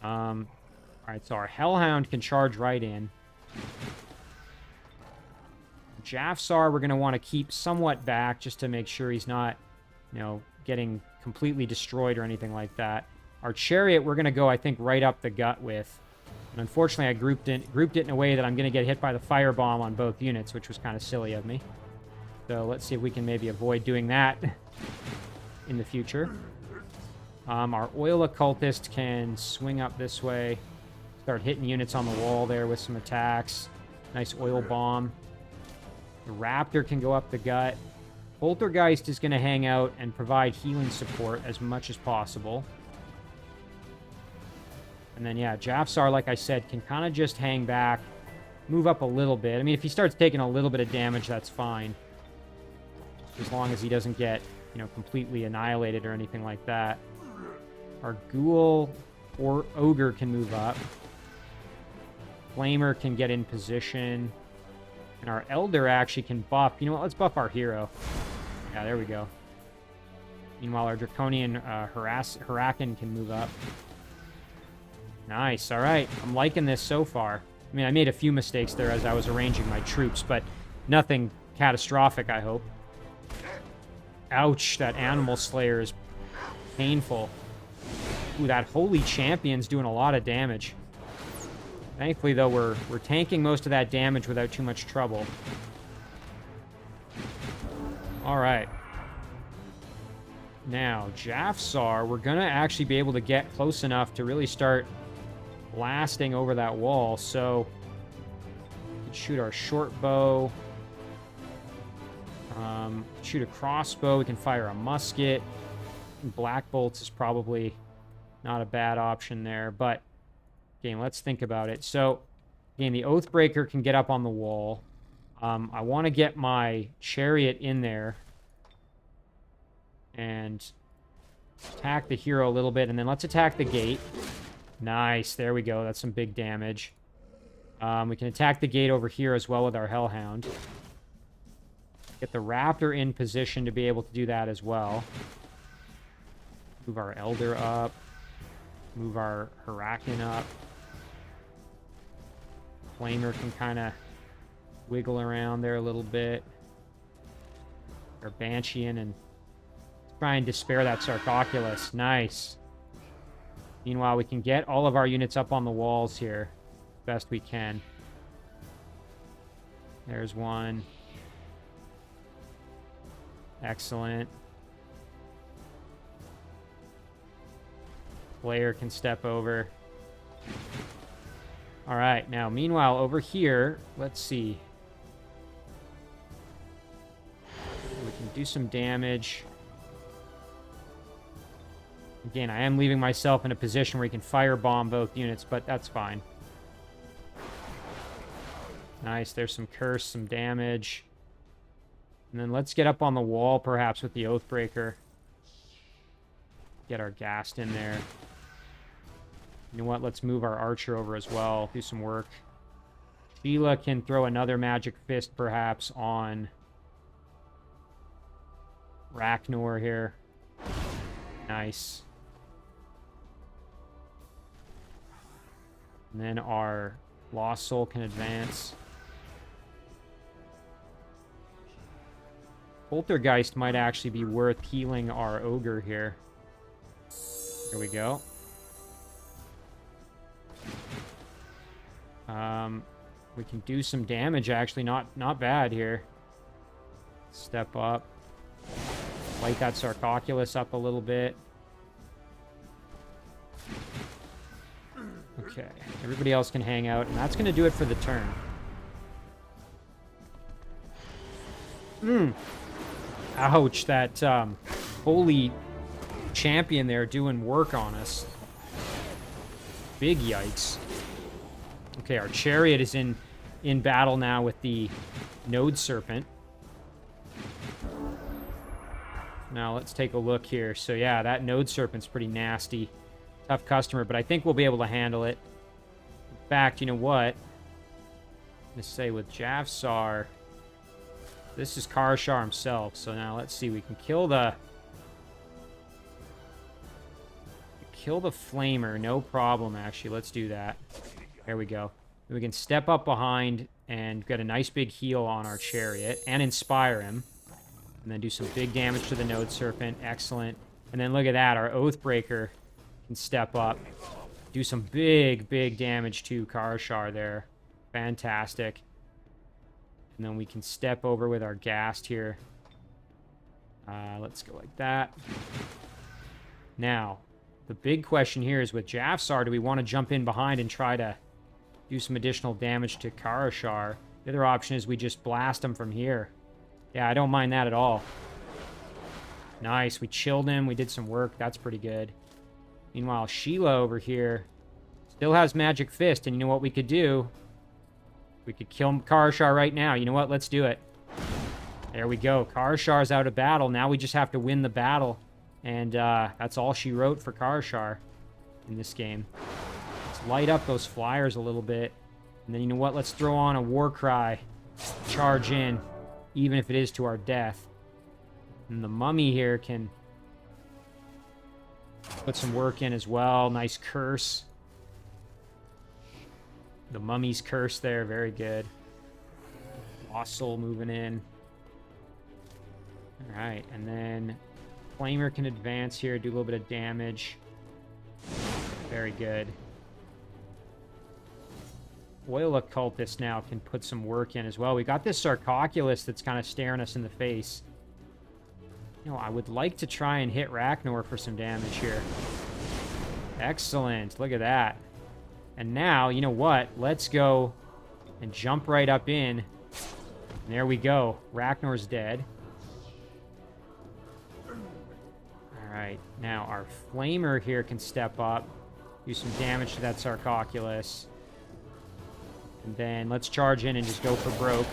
Alright, so our Hellhound can charge right in. Jafsar, we're going to want to keep somewhat back just to make sure he's not, you know, getting completely destroyed or anything like that. Our Chariot, we're going to go, I think, right up the gut with. And unfortunately, I grouped it in a way that I'm going to get hit by the firebomb on both units, which was kind of silly of me. So let's see if we can maybe avoid doing that in the future. Our Oil Occultist can swing up this way. Start hitting units on the wall there with some attacks. Nice oil bomb. The Raptor can go up the gut. Poltergeist is going to hang out and provide healing support as much as possible. And then, yeah, Jafsar, like I said, can kind of just hang back, move up a little bit. I mean, if he starts taking a little bit of damage, that's fine. As long as he doesn't get, you know, completely annihilated or anything like that. Our Ghoul or Ogre can move up. Flamer can get in position. And our Elder actually can buff. You know what? Let's buff our hero. Yeah, there we go. Meanwhile, our Draconian Huracan can move up. Nice. All right. I'm liking this so far. I mean, I made a few mistakes there as I was arranging my troops, but nothing catastrophic, I hope. Ouch. That Animal Slayer is painful. Ooh, that Holy Champion's doing a lot of damage. Thankfully, though, we're tanking most of that damage without too much trouble. All right. Now, Jafsar, we're going to actually be able to get close enough to really start blasting over that wall. So, we can shoot our short bow. Shoot a crossbow. We can fire a musket. Black bolts is probably not a bad option there, but again, let's think about it. So, again, the Oathbreaker can get up on the wall. I want to get my chariot in there and attack the hero a little bit, and then let's attack the gate. Nice, there we go. That's some big damage. We can attack the gate over here as well with our Hellhound. Get the Raptor in position to be able to do that as well. Move our Elder up. Move our Huracan up. Flamer can kind of wiggle around there a little bit. Our Banshee in and try and despair that Sarcophagus. Nice. Meanwhile, we can get all of our units up on the walls here. Best we can. There's one. Excellent. Player can step over. All right, now, meanwhile, over here, let's see. We can do some damage. Again, I am leaving myself in a position where he can firebomb both units, but that's fine. Nice, there's some curse, some damage. And then let's get up on the wall, perhaps, with the Oathbreaker. Get our Ghast in there. You know what? Let's move our Archer over as well. Do some work. Sheila can throw another Magic Fist, perhaps, on Rachnor here. Nice. And then our Lost Soul can advance. Poltergeist might actually be worth healing our Ogre here. Here we go. We can do some damage, actually. Not bad here. Step up. Light that Sarcophagus up a little bit. Okay. Everybody else can hang out, and that's going to do it for the turn. Ouch, that Holy Champion there doing work on us. Big yikes. Okay, our Chariot is in battle now with the Node Serpent. Now, let's take a look here. So, yeah, that Node Serpent's pretty nasty. Tough customer, but I think we'll be able to handle it. In fact, you know what? I'm going to say with Jafsar, this is Karashar himself. So now let's see. We can kill the Flamer. No problem, actually. Let's do that. There we go. We can step up behind and get a nice big heal on our Chariot and inspire him. And then do some big damage to the Node Serpent. Excellent. And then look at that. Our Oathbreaker can step up. Do some big, big damage to Karashar there. Fantastic. And then we can step over with our Ghast here. Let's go like that. Now, the big question here is with Jafsar, do we want to jump in behind and try to do some additional damage to Karashar? The other option is we just blast him from here. Yeah, I don't mind that at all. Nice. We chilled him. We did some work. That's pretty good. Meanwhile, Sheila over here still has Magic Fist. And you know what we could do? We could kill Karashar right now. You know what? Let's do it. There we go. Karashar's out of battle. Now we just have to win the battle. And that's all she wrote for Karashar in this game. Let's light up those flyers a little bit. And then you know what? Let's throw on a war cry. Charge in. Even if it is to our death. And the mummy here can put some work in as well. Nice curse. The mummy's curse there. Very good. Lost Soul moving in. Alright, and then Flamer can advance here, do a little bit of damage. Very good. Oil Occultist now can put some work in as well. We got this Sarcophagus that's kind of staring us in the face. You know, I would like to try and hit Ragnar for some damage here. Excellent. Look at that. And now, you know what? Let's go and jump right up in. And there we go. Ragnar's dead. Alright. Now, our Flamer here can step up. Do some damage to that Sarcophagus. And then let's charge in and just go for broke.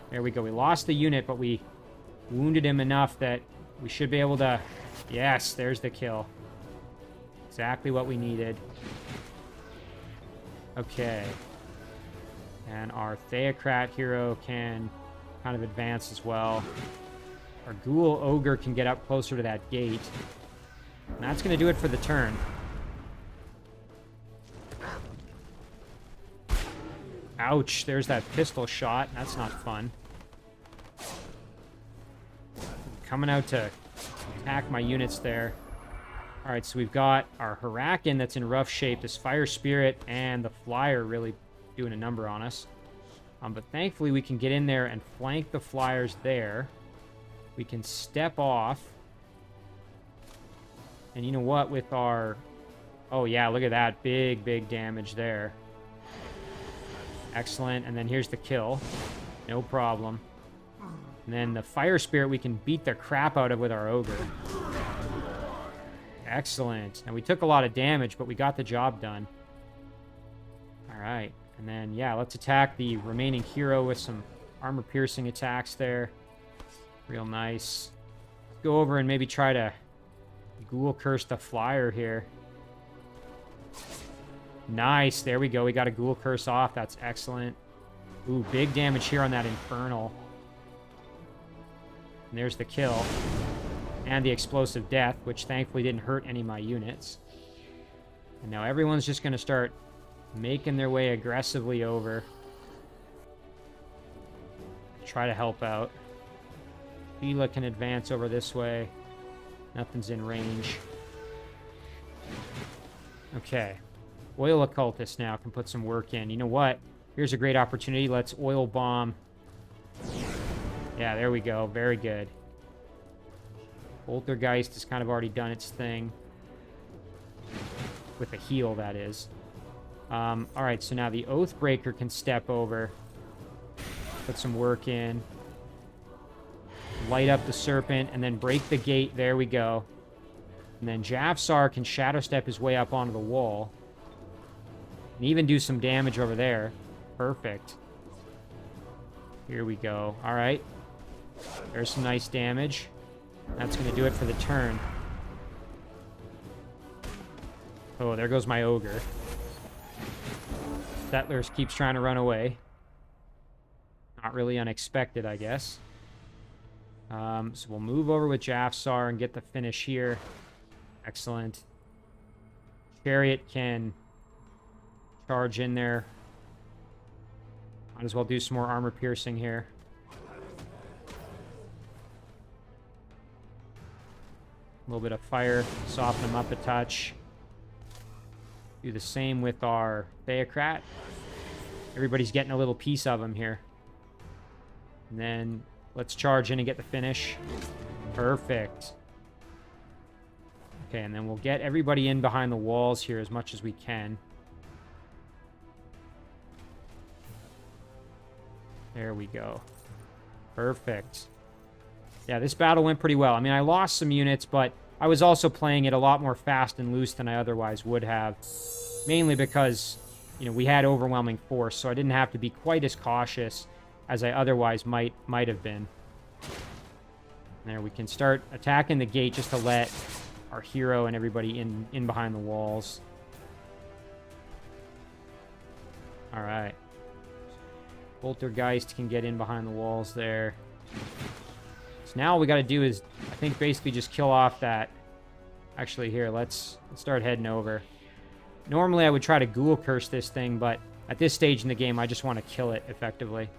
There we go. We lost the unit, but we wounded him enough that we should be able to... Yes, there's the kill. Exactly what we needed. Okay. And our Theocrat hero can kind of advance as well. Our Ghoul Ogre can get up closer to that gate. And that's going to do it for the turn. Ouch, there's that pistol shot. That's not fun. Coming out to attack my units there. Alright, so we've got our Huracan that's in rough shape, this Fire Spirit, and the Flyer really doing a number on us. But thankfully we can get in there and flank the Flyers there. We can step off. And you know what, with our... Oh yeah, look at that. Big, big damage there. Excellent, and then here's the kill. No problem. And then the Fire Spirit we can beat the crap out of with our Ogre. Excellent. Now we took a lot of damage, but we got the job done. Alright, and then, yeah, let's attack the remaining hero with some armor-piercing attacks there. Real nice. Let's go over and maybe try to Ghoul Curse the Flyer here. Nice, there we go. We got a Ghoul Curse off. That's excellent. Ooh, big damage here on that Infernal. And there's the kill. And the Explosive Death, which thankfully didn't hurt any of my units. And now everyone's just going to start making their way aggressively over. Try to help out. Sheila can advance over this way. Nothing's in range. Okay. Oil Occultist now can put some work in. You know what? Here's a great opportunity. Let's Oil Bomb. Yeah, there we go. Very good. Poltergeist has kind of already done its thing. With a heal, that is. Alright, so now the Oathbreaker can step over. Put some work in. Light up the Serpent, and then break the gate. There we go. And then Javsar can Shadow Step his way up onto the wall. And even do some damage over there. Perfect. Here we go. Alright. There's some nice damage. That's going to do it for the turn. Oh, there goes my Ogre. Settlers keeps trying to run away. Not really unexpected, I guess. So we'll move over with Javsar and get the finish here. Excellent. Chariot can charge in there. Might as well do some more armor piercing here. A little bit of fire, soften them up a touch. Do the same with our Theocrat. Everybody's getting a little piece of them here. And then let's charge in and get the finish. Perfect. Okay, and then we'll get everybody in behind the walls here as much as we can. There we go. Perfect. Yeah, this battle went pretty well. I mean, I lost some units, but I was also playing it a lot more fast and loose than I otherwise would have. Mainly because, you know, we had overwhelming force, so I didn't have to be quite as cautious as I otherwise might have been. There, we can start attacking the gate just to let our hero and everybody in behind the walls. All right. Poltergeist can get in behind the walls there. So now all we got to do is, I think, basically just kill off that. Actually, here, let's start heading over. Normally, I would try to ghoul curse this thing, but at this stage in the game, I just want to kill it effectively.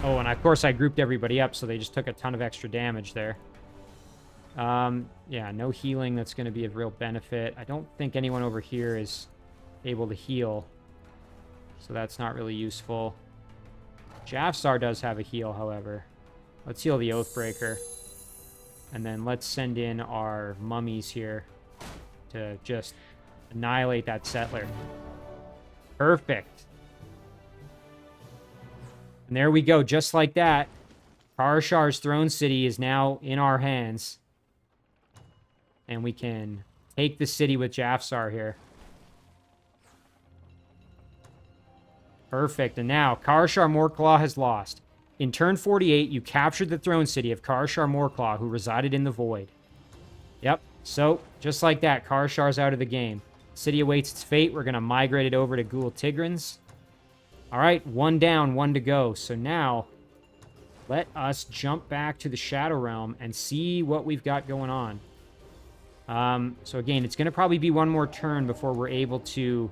Oh, and of course, I grouped everybody up, so they just took a ton of extra damage there. Yeah, no healing. That's going to be of real benefit. I don't think anyone over here is able to heal, so that's not really useful. Jafsar does have a heal, however. Let's heal the Oathbreaker. And then let's send in our mummies here to just annihilate that settler. Perfect. And there we go, just like that. Karashar's throne city is now in our hands. And we can take the city with Jafsar here. Perfect. And now, Karashar Morklaw has lost. In turn 48, you captured the throne city of Karashar Morklaw, who resided in the Void. Yep. So, just like that, Karashar's out of the game. City awaits its fate. We're going to migrate it over to Ghoul Tigrans. All right, 1 down, 1 to go. So now, let us jump back to the Shadow Realm and see what we've got going on. So again, it's going to probably be 1 more turn before we're able to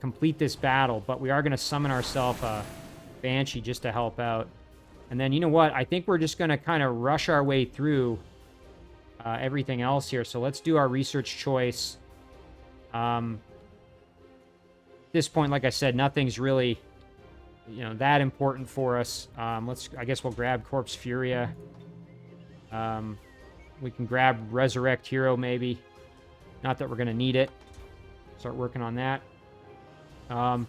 complete this battle, but we are going to summon ourselves a Banshee just to help out. And then, you know what? I think we're just going to kind of rush our way through everything else here. So let's do our research choice. At this point, like I said, nothing's really, you know, that important for us. I guess we'll grab Corpse Furia. We can grab Resurrect Hero, maybe. Not that we're going to need it. Start working on that.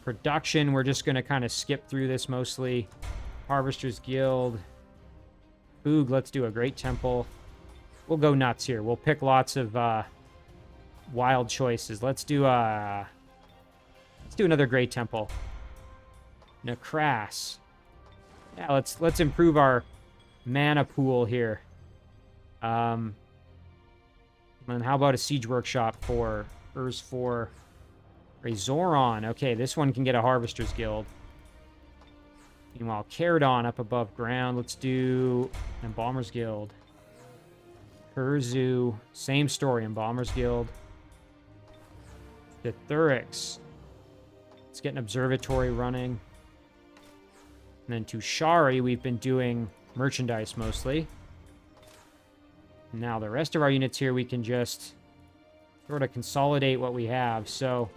Production, we're just going to kind of skip through this mostly. Harvester's Guild. Boog, let's do a Great Temple. We'll go nuts here. We'll pick lots of wild choices. Let's do another Great Temple. Necras. Yeah, let's improve our mana pool here. And how about a Siege Workshop for Urs 4? Razoron. Okay, this one can get a Harvester's Guild. Meanwhile, Caradon up above ground. Let's do Embalmer's Guild. Kurzu. Same story, Embalmer's Guild. Dithurix. Let's get an Observatory running. And then Tushari, we've been doing merchandise mostly. Now, the rest of our units here, we can just sort of consolidate what we have. So,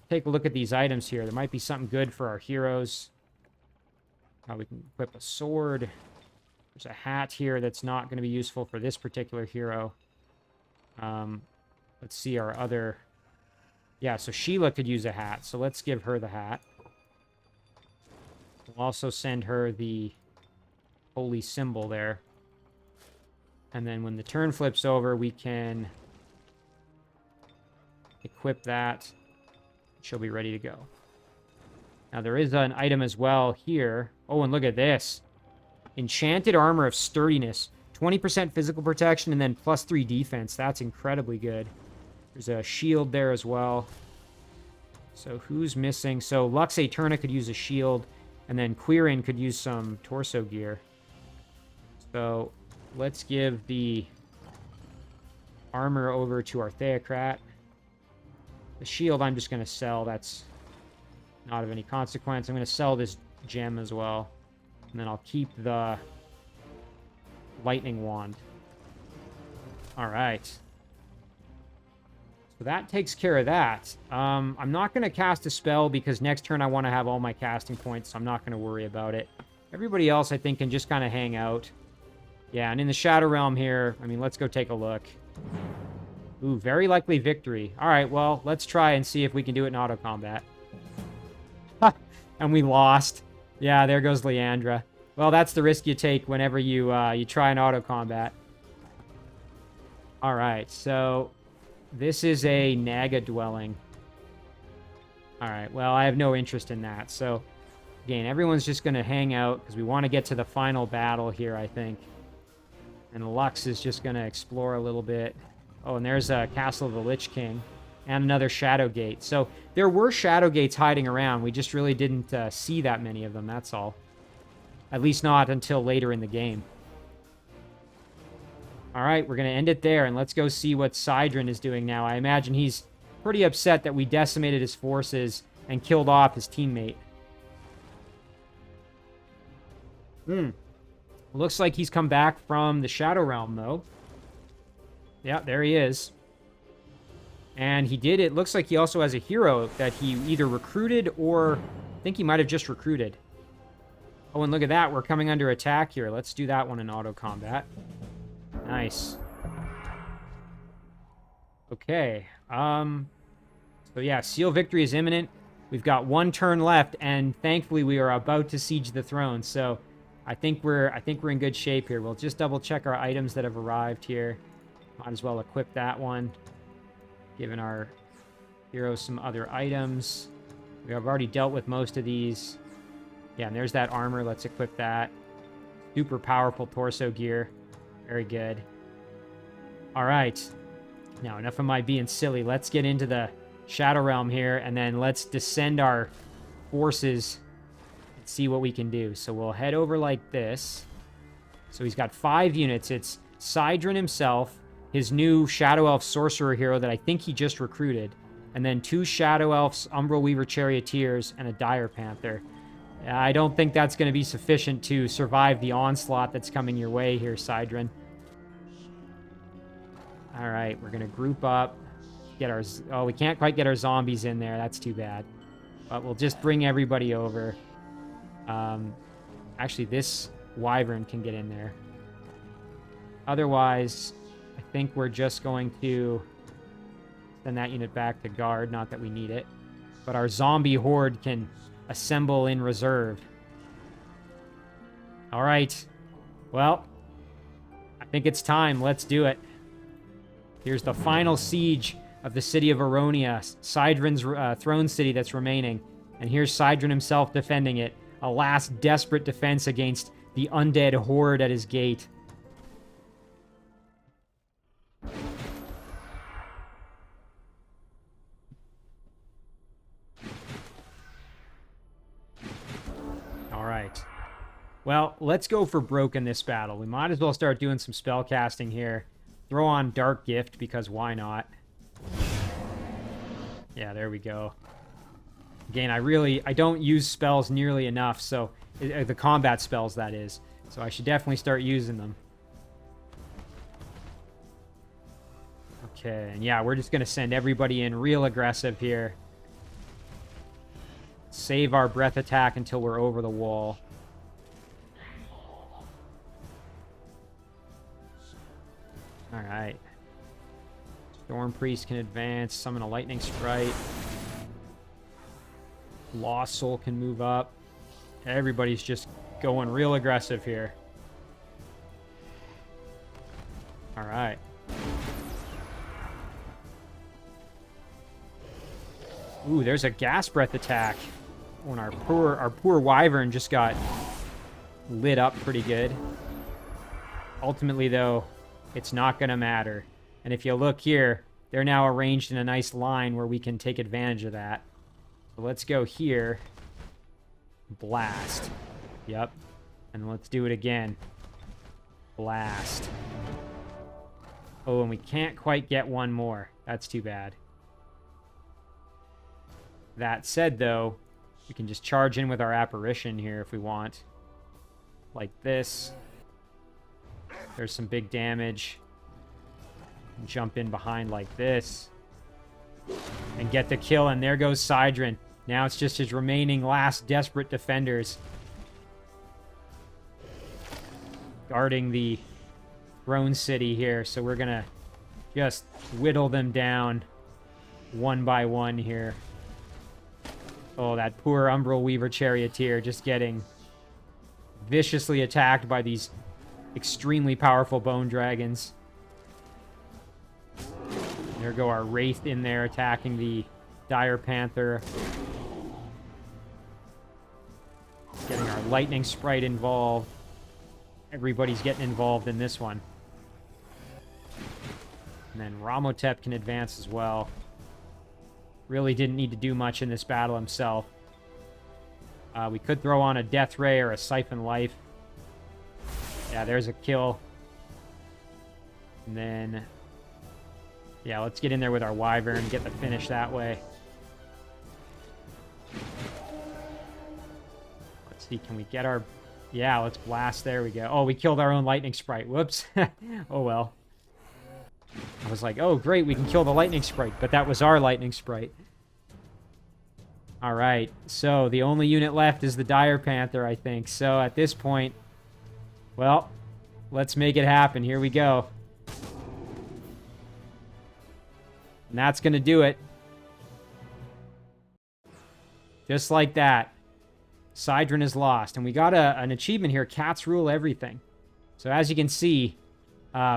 take a look at these items here. There might be something good for our heroes. We can equip a sword. There's a hat here that's not going to be useful for this particular hero. Let's see our other... Yeah, so Sheila could use a hat, so let's give her the hat. We'll also send her the holy symbol there. And then when the turn flips over, we can equip that. She'll be ready to go. Now, there is an item as well here. Oh, and look at this. Enchanted Armor of Sturdiness. 20% physical protection and then +3 defense. That's incredibly good. There's a shield there as well. So who's missing? So Lux Aeterna could use a shield. And then Quirin could use some torso gear. So let's give the armor over to our Theocrat. The shield I'm just going to sell. That's not of any consequence. I'm going to sell this gem as well. And then I'll keep the lightning wand. All right. So that takes care of that. I'm not going to cast a spell because next turn I want to have all my casting points, so I'm not going to worry about it. Everybody else, I think, can just kind of hang out. Yeah, and in the Shadow Realm here, I mean, let's go take a look. Ooh, very likely victory. All right, well, let's try and see if we can do it in auto combat. And we lost. Yeah, there goes Leandra. Well, that's the risk you take whenever you you try an auto combat. All right, so this is a Naga dwelling. All right, well, I have no interest in that. So, again, everyone's just going to hang out because we want to get to the final battle here, I think. And Lux is just going to explore a little bit. Oh, and there's a Castle of the Lich King and another Shadow Gate. So there were Shadow Gates hiding around. We just really didn't see that many of them, that's all. At least not until later in the game. All right, we're going to end it there, and let's go see what Sidran is doing now. I imagine he's pretty upset that we decimated his forces and killed off his teammate. Looks like he's come back from the Shadow Realm, though. Yeah, there he is. And he did, it looks like he also has a hero that he either recruited or I think he might have just recruited. Oh, and look at that. We're coming under attack here. Let's do that one in auto combat. Nice. Okay. So yeah, Seal Victory is imminent. We've got one turn left, and thankfully we are about to siege the throne. So I think we're in good shape here. We'll just double check our items that have arrived here. Might as well equip that one. Giving our heroes some other items. We have already dealt with most of these. Yeah, and there's that armor. Let's equip that. Super powerful torso gear. Very good. All right. Now, enough of my being silly. Let's get into the Shadow Realm here, and then let's descend our forces and see what we can do. So we'll head over like this. So he's got 5 units. It's Sidran himself, his new Shadow Elf Sorcerer hero that I think he just recruited, and then 2 Shadow Elves, Umbral Weaver Charioteers, and a Dire Panther. I don't think that's going to be sufficient to survive the onslaught that's coming your way here, Sidran. All right, we're going to group up. Get our... Oh, we can't quite get our zombies in there. That's too bad. But we'll just bring everybody over. Actually, this Wyvern can get in there. Otherwise, I think we're just going to send that unit back to guard. Not that we need it. But our zombie horde can assemble in reserve. All right. Well, I think it's time. Let's do it. Here's the final siege of the city of Aronia, Sidran's throne city that's remaining. And here's Sidran himself defending it. A last desperate defense against the undead horde at his gate. All right. Well, let's go for broke in this battle. We might as well start doing some spell casting here. Throw on Dark Gift, because why not? Yeah, there we go. Again, I don't use spells nearly enough, so... the combat spells, that is. So I should definitely start using them. Okay, and yeah, we're just going to send everybody in real aggressive here. Save our breath attack until we're over the wall. Alright. Storm Priest can advance, summon a Lightning Sprite. Lost Soul can move up. Everybody's just going real aggressive here. Alright. Ooh, there's a gas breath attack. When our poor Wyvern just got lit up pretty good. Ultimately, though, it's not going to matter. And if you look here, they're now arranged in a nice line where we can take advantage of that. So let's go here. Blast. Yep. And let's do it again. Blast. Oh, and we can't quite get one more. That's too bad. That said, though, we can just charge in with our apparition here if we want. Like this. There's some big damage. Jump in behind like this. And get the kill, and there goes Sidran. Now it's just his remaining last desperate defenders. Guarding the throne city here, so we're gonna just whittle them down one by one here. Oh, that poor Umbral Weaver Charioteer just getting viciously attacked by these extremely powerful bone dragons. There go our Wraith in there attacking the Dire Panther. Getting our Lightning Sprite involved. Everybody's getting involved in this one. And then Ramhotep can advance as well. Really didn't need to do much in this battle himself. We could throw on a Death Ray or a Siphon Life. Yeah, there's a kill. And then... yeah, let's get in there with our Wyvern and get the finish that way. Let's see, can we get our... yeah, let's blast. There we go. Oh, we killed our own Lightning Sprite. Whoops. Oh, well. I was like, oh, great, we can kill the Lightning Sprite. But that was our Lightning Sprite. All right, so the only unit left is the Dire Panther, I think. So at this point, well, let's make it happen. Here we go. And that's going to do it. Just like that. Sidron is lost. And we got an achievement here. Cats rule everything. So as you can see,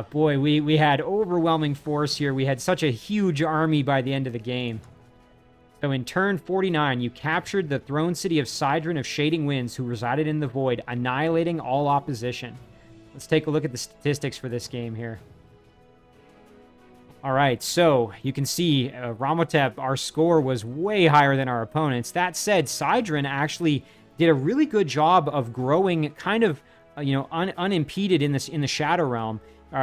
boy, we had overwhelming force here. We had such a huge army by the end of the game. So in turn 49, you captured the throne city of Sidron of Shading Winds, who resided in the Void, annihilating all opposition. Let's take a look at the statistics for this game here. All right, so you can see Ramhotep, our score was way higher than our opponents. That said, Sidron actually did a really good job of growing kind of, unimpeded in the Shadow Realm.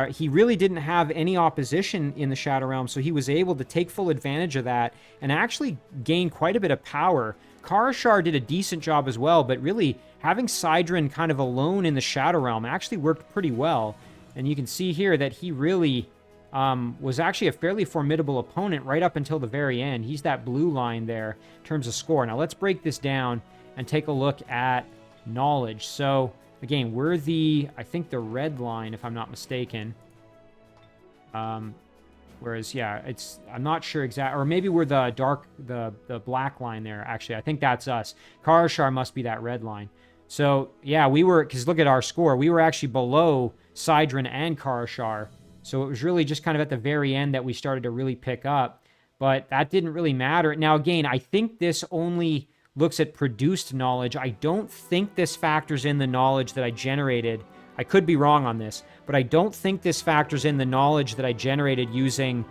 He really didn't have any opposition in the Shadow Realm, so he was able to take full advantage of that and actually gain quite a bit of power. Karashar did a decent job as well, but really having Sidron kind of alone in the Shadow Realm actually worked pretty well. And you can see here that he really was actually a fairly formidable opponent right up until the very end. He's that blue line there in terms of score. Now let's break this down and take a look at knowledge. So again, we're I think the red line, if I'm not mistaken. Whereas, yeah, I'm not sure exactly, or maybe we're the black line there, actually. I think that's us. Karashar must be that red line. So, yeah, because look at our score. We were actually below Sidron and Karashar. So it was really just kind of at the very end that we started to really pick up. But that didn't really matter. Now, again, I think this only looks at produced knowledge. I don't think this factors in the knowledge that I generated. I could be wrong on this, but I don't think this factors in the knowledge that I generated using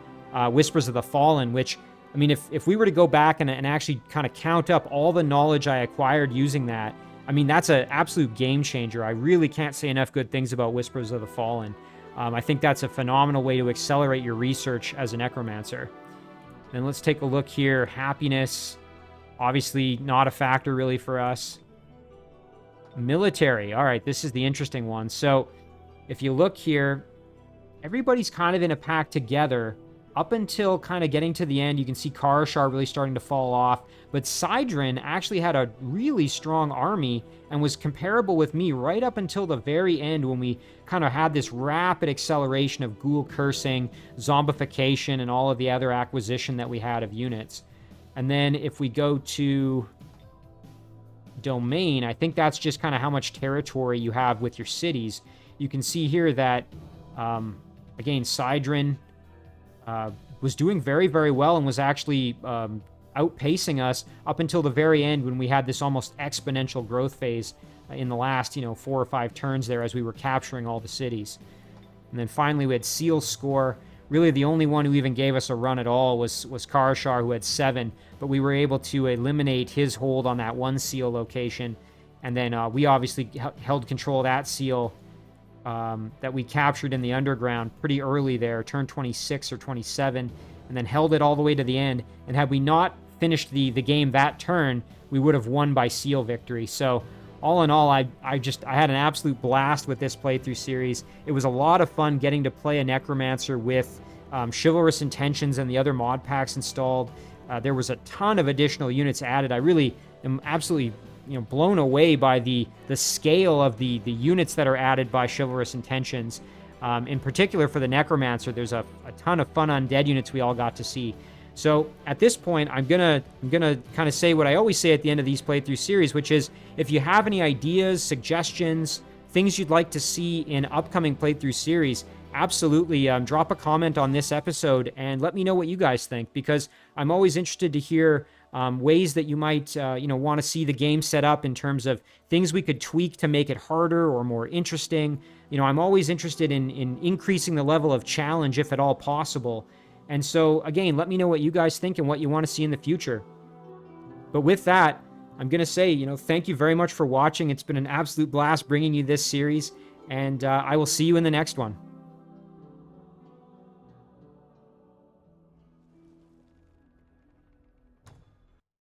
Whispers of the Fallen, which, I mean, if we were to go back and actually kind of count up all the knowledge I acquired using that, I mean, that's an absolute game changer. I really can't say enough good things about Whispers of the Fallen. I think that's a phenomenal way to accelerate your research as a Necromancer. Then let's take a look here. Happiness. Obviously, not a factor really for us. Military. All right, this is the interesting one. So, if you look here, everybody's kind of in a pack together up until kind of getting to the end. You can see Karashar really starting to fall off. But Sidron actually had a really strong army and was comparable with me right up until the very end when we kind of had this rapid acceleration of ghoul cursing, zombification, and all of the other acquisition that we had of units. And then if we go to domain, I think that's just kind of how much territory you have with your cities. You can see here that, again, Sidron was doing very, very well and was actually outpacing us up until the very end when we had this almost exponential growth phase in the last, 4 or 5 turns there as we were capturing all the cities. And then finally we had Seal score. Really, the only one who even gave us a run at all was Karashar, who had 7, but we were able to eliminate his hold on that one seal location, and then we obviously held control of that seal that we captured in the underground pretty early there, turn 26 or 27, and then held it all the way to the end. And had we not finished the game that turn, we would have won by seal victory. So all in all, I had an absolute blast with this playthrough series. It was a lot of fun getting to play a Necromancer with Chivalrous Intentions and the other mod packs installed. There was a ton of additional units added. I really am absolutely blown away by the scale of the units that are added by Chivalrous Intentions. In particular for the Necromancer, there's a ton of fun undead units we all got to see. So at this point, I'm gonna kind of say what I always say at the end of these playthrough series, which is if you have any ideas, suggestions, things you'd like to see in upcoming playthrough series, absolutely drop a comment on this episode and let me know what you guys think, because I'm always interested to hear ways that you might want to see the game set up in terms of things we could tweak to make it harder or more interesting. I'm always interested in increasing the level of challenge if at all possible. And so, again, let me know what you guys think and what you want to see in the future. But with that, I'm going to say, thank you very much for watching. It's been an absolute blast bringing you this series, and I will see you in the next one.